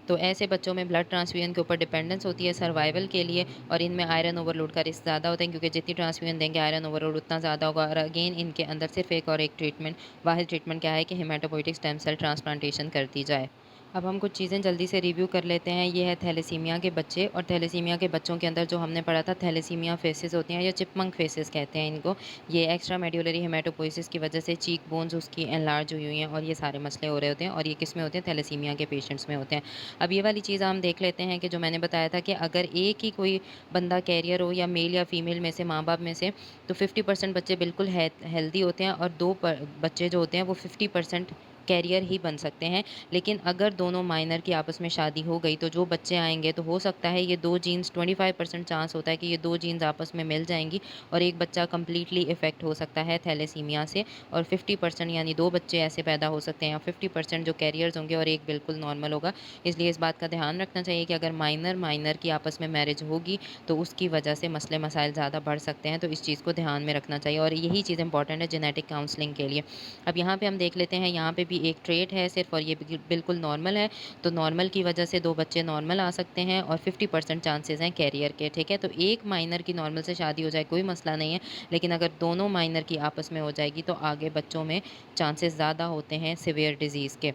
तो ऐसे बच्चों में ब्लड ट्रांसफ्यूजन के ऊपर डिपेंडेंस होती है सर्वाइवल के लिए और इनमें आयरन ओवरलोड का रिस्क ज़्यादा होता है क्योंकि जितनी ट्रांसफ्यूजन देंगे आयरन ओवरलोड उतना ज़्यादा होगा और अगेन इनके अंदर सिर्फ एक और एक ट्रीटमेंट वाहिद ट्रीटमेंट क्या है कि हेमाटोपोइटिक स्टेम सेल ट्रांसप्लांटेशन कर दी जाए। अब हम कुछ चीज़ें जल्दी से रिव्यू कर लेते हैं। ये है थैलेसीमिया के बच्चे और थैलेसीमिया के बच्चों के अंदर जो हमने पढ़ा था थैलेसीमिया फेसेस होती हैं या चिपमंक फेसेस कहते हैं इनको। ये एक्स्ट्रा मेड्युलरी हेमाटोपोइसिस की वजह से चीक बोन्स उसकी एनलार्ज हुई हुई हैं और ये सारे मसले हो रहे होते हैं और ये किस में होते हैं, थैलेसीमिया के पेशेंट्स में होते हैं। अब ये वाली चीज़ हम देख लेते हैं कि जो मैंने बताया था कि अगर एक ही कोई बंदा कैरियर हो या मेल या फीमेल में से माँ-बाप में से तो 50% बच्चे बिल्कुल हेल्दी होते हैं और 2 बच्चे जो होते हैं वो 50% कैरियर ही बन सकते हैं। लेकिन अगर दोनों माइनर की आपस में शादी हो गई तो जो बच्चे आएँगे तो हो सकता है ये 2 जीन्स 25% चांस होता है कि ये 2 जीन्स आपस में मिल जाएँगी और एक बच्चा कंप्लीटली इफ़ेक्ट हो सकता है थैलेसीमिया से और 50% यानी 2 बच्चे ऐसे पैदा हो सकते हैं या 50% जो कैरियर्स होंगे और एक बिल्कुल नॉर्मल होगा। इसलिए इस बात का ध्यान रखना चाहिए कि अगर माइनर की आपस में मैरिज होगी तो उसकी वजह से मसले मसाइल ज़्यादा बढ़ सकते हैं, तो इस चीज़ को ध्यान में रखना चाहिए और यही चीज़ इंपॉर्टेंट है जेनेटिक काउंसलिंग के लिए। अब यहाँ पे हम देख लेते हैं, यहाँ पे भी एक ट्रेट है सिर्फ और ये बिल्कुल नॉर्मल है, तो नॉर्मल की वजह से 2 बच्चे नॉर्मल आ सकते हैं और 50% चांसेस हैं कैरियर के, ठीक है? तो एक माइनर की नॉर्मल से शादी हो जाए कोई मसला नहीं है, लेकिन अगर दोनों माइनर की आपस में हो जाएगी तो आगे बच्चों में चांसेस ज़्यादा होते हैं सीवियर डिज़ीज़ के।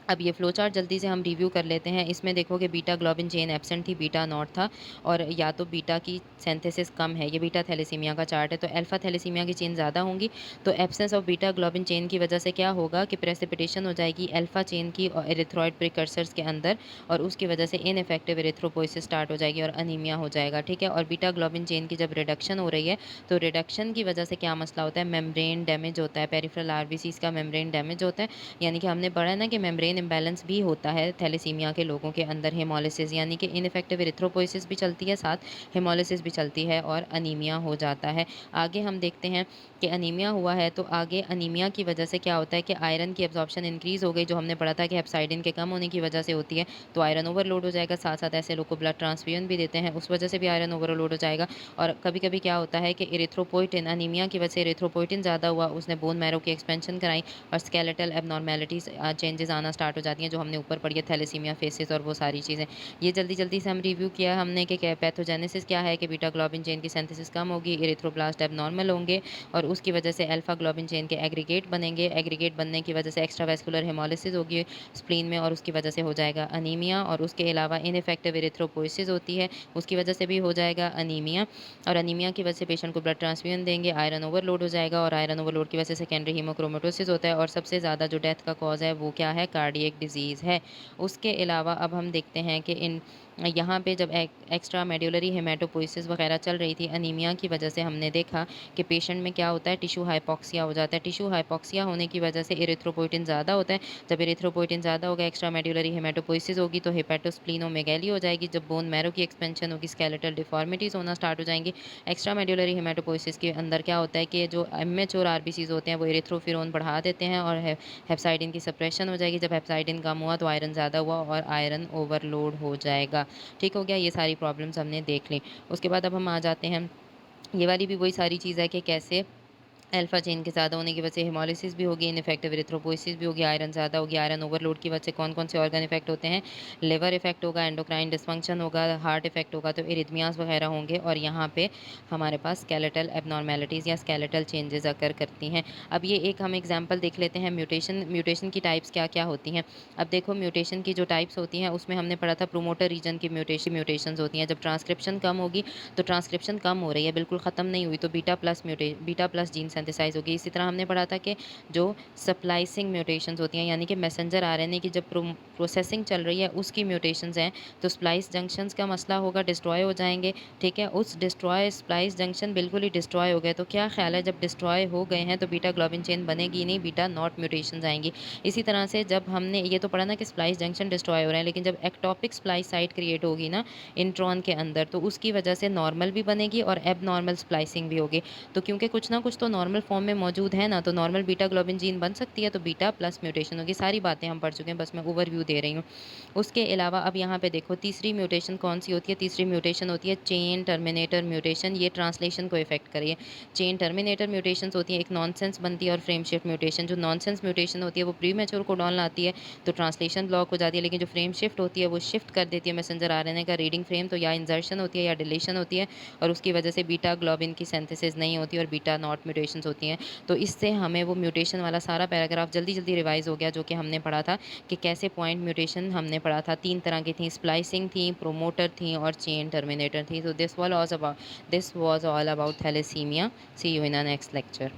अब ये फ्लो चार्ट जल्दी से हम रिव्यू कर लेते हैं। इसमें देखो कि बीटा ग्लोबिन चेन एब्सेंट थी, बीटा नॉट था और या तो बीटा की सिंथेसिस कम है, ये बीटा थैलेसीमिया का चार्ट है, तो अल्फा थैलेसीमिया की चेन ज़्यादा होंगी। तो absence of beta globin chain की वजह से क्या होगा कि प्रेसिपिटेशन हो जाएगी अल्फा चेन की और एरिथ्रॉइड प्रिकर्सर्स के अंदर और उसकी वजह से इनइफेक्टिव एरिथ्रोपोइसिस स्टार्ट हो जाएगी और अनीमिया हो जाएगा, ठीक है? और बीटा ग्लोबिन चेन की जब रिडक्शन हो रही है, तो रिडक्शन की वजह से क्या मसला होता है, मेम्ब्रेन डैमेज होता है, पेरिफेरल आरबीसीज़ का मेम्ब्रेन डैमेज होता है। यानी कि हमने पढ़ा है ना कि मेम्ब्रेन इम्बैलेंस भी होता है थैलेसीमिया के लोगों के अंदर, हेमोलिसिस यानी कि इनइफेक्टिव एरिथ्रोपोइसिस भी चलती है, साथ हेमोलिसिस भी चलती है और अनीमिया हो जाता है। आगे हम देखते हैं कि अनीमिया हुआ है तो आगे अनीमिया की वजह से क्या होता है कि आयरन की एब्जॉर्प्शन इंक्रीज़ हो गई, जो हमने पढ़ा था कि हेप्साइडिन के कम होने की वजह से होती है, तो आयरन ओवरलोड हो जाएगा। साथ-साथ ऐसे लोग को ब्लड ट्रांसफ्यूजन भी देते हैं, उस वजह से भी आयरन ओवरलोड हो जाएगा और कभी-कभी क्या होता है कि एरिथ्रोपोइटिन अनीमिया की वजह से एरिथ्रोपोइटिन ज़्यादा हुआ, उसने बोन मैरो की एक्सपेंशन कराई और स्केलेटल एब्नॉर्मेलिटीज़ चेंजेज़ आना स्टार्ट हो जाती हैं, जो हमने ऊपर पढ़ी है थैलेसीमिया फेसेस और वो सारी चीज़ें। ये जल्दी-जल्दी से हम रिव्यू किया हमने कि क्या पैथोजेनेसिस क्या है कि बीटा ग्लोबिन चेन की सिंथेसिस कम होगी, एरिथ्रोब्लास्ट एब्नॉर्मल होंगे और उसकी वजह से अल्फा ग्लोबिन चेन के एग्रीगेट बनेंगे। एग्रीगेट बनने की वजह से एक्स्ट्रावेस्कुलर हेमोलिसिस होगी स्प्लीन में और उसकी वजह से हो जाएगा अनीमिया और उसके अलावा इनइफेक्टिव एरिथ्रोपोइसिस होती है, उसकी वजह से भी हो जाएगा अनीमिया और अनीमिया की वजह से पेशेंट को ब्लड ट्रांसफ्यूजन देंगे, आयरन ओवरलोड हो जाएगा और आयरन ओवरलोड की वजह से सेकेंडरी हीमोक्रोमेटोसिस होता है और सबसे ज़्यादा जो डेथ का कॉज़ है वो क्या है, कार्डियक डिज़ीज़ है। उसके अलावा अब हम देखते हैं कि यहाँ पे जब एक्स्ट्रा मेडुलरी हेमेटोपोइसिस वगैरह चल रही थी अनीमिया की वजह से, हमने देखा कि पेशेंट में क्या होता है, टिश्यू हाइपोक्सिया हो जाता है। टिश्यू हाइपोक्सिया होने की वजह से एरिथ्रोपोइटिन ज़्यादा होता है। जब एरिथ्रोपोइटिन ज़्यादा होगा, एक्स्ट्रा मेडुलरी हेमेटोपोइसिस होगी तो हेपेटोस्प्लीनोमेगैली हो जाएगी। जब बोन मैरो की एक्सपेंशन होगी, स्केलेटल डिफॉर्मिटीज़ होना स्टार्ट हो जाएंगी। एक्स्ट्रा मेडुलरी हेमेटोपोइसिस के अंदर क्या होता है कि जो इमेच्योर आरबीसीज़ होते हैं वो एरिथ्रोफिरोन बढ़ा देते हैं और हेप्साइडिन की सप्रेशन हो जाएगी। जब हेप्साइडिन कम हुआ तो आयरन ज़्यादा हुआ और आयरन ओवरलोड हो जाएगा। ठीक हो गया? ये सारी प्रॉब्लम्स हमने देख ली। उसके बाद अब हम आ जाते हैं, ये वाली भी वही सारी चीज़ है कि कैसे अल्फा चेन के ज़्यादा होने की वजह से हेमोलिसिस भी होगी, इनफेक्टिव एरिथ्रोपोइसिस भी होगी, आयरन ज़्यादा होगी, आयरन ओवरलोड की वजह से कौन-कौन से ऑर्गन इफेक्ट होते हैं, लिवर इफेक्ट होगा, एंडोक्राइन डिसफंक्शन होगा, हार्ट इफेक्ट होगा, तो इरिथमियाज़ वगैरह होंगे और यहाँ पे हमारे पास स्केलेटल एब्नॉर्मैलिटीज़ या स्केलेटल चेंजेज़ अकर करती हैं। अब ये एक हम एग्जांपल देख लेते हैं म्यूटेशन की टाइप्स क्या-क्या होती हैं। अब देखो म्यूटेशन की जो टाइप्स होती हैं उसमें हमने पढ़ा था प्रोमोटर रीजन की म्यूटेशंस होती हैं। जब ट्रांसक्रिप्शन कम होगी तो ट्रांसक्रिप्शन कम हो रही है, बिल्कुल ख़त्म नहीं हुई, तो बीटा प्लस जीन सिंथेसाइज़ होगी। इसी तरह हमने पढ़ा था कि जो स्प्लाइसिंग म्यूटेशंस होती हैं, यानी कि मैसेंजर आरएनए की जब प्रोसेसिंग चल रही है उसकी म्यूटेशंस हैं, तो स्प्लाइस जंक्शंस का मसला होगा, डिस्ट्रॉय हो जाएँगे, ठीक है? उस डिस्ट्रॉय स्प्लाइस जंक्शन बिल्कुल ही डिस्ट्रॉय हो गए, तो क्या ख़्याल है जब डिस्ट्रॉय हो गए हैं तो बीटा ग्लोबिन चेन बनेगी ही नहीं, बीटा नॉट म्यूटेशंस आएँगी। इसी तरह से जब हमने ये तो पढ़ा ना कि स्प्लाइस जंक्शन डिस्ट्रॉय हो रहे हैं, लेकिन जब एक्टोपिक स्प्लाइस साइट क्रिएट होगी ना इंट्रॉन के अंदर, तो उसकी वजह से नॉर्मल भी बनेगी और एबनॉर्मल स्प्लाइसिंग भी होगी। तो क्योंकि कुछ ना कुछ तो नॉर्मल फॉर्म में मौजूद है ना, तो नॉर्मल बीटा ग्लोबिन जीन बन सकती है, तो बीटा प्लस म्यूटेशन होगी। सारी बातें हम पढ़ चुके हैं, बस मैं ओवरव्यू दे रही हूँ। उसके अलावा अब यहाँ पे देखो तीसरी म्यूटेशन कौन सी होती है? तीसरी म्यूटेशन होती है चेन टर्मिनेटर म्यूटेशन। ये ट्रांसलेशन को इफेक्ट करिए। चेन टर्मिनेटर म्यूटेशंस होती है, एक नॉनसेंस बनती है और फ्रेम शिफ्ट म्यूटेशन। जो नॉनसेंस म्यूटेशन होती है वो प्री मैच्योर कोडॉन लाती है, तो ट्रांसलेशन ब्लॉक हो जाती है, लेकिन जो फ्रेम शिफ्ट होती है वो शिफ्ट कर देती है मैसेंजर आरएनए का रीडिंग फ्रेम, तो या इंजर्शन होती है या डिलीशन होती है, और उसकी वजह से बीटा ग्लोबिन की सिंथेसिस नहीं होती और बीटा नॉट म्यूटेशंस होती हैं। तो इससे हमें वो म्यूटेशन वाला सारा पैराग्राफ जल्दी-जल्दी रिवाइज़ हो गया, जो कि हमने पढ़ा था कि कैसे पॉइंट म्यूटेशन हमने पढ़ा था। 3 तरह की थी, स्प्लाइसिंग थी, प्रोमोटर थी और चेन टर्मिनेटर थी। तो this was all about thalassaemia. See you in a next lecture.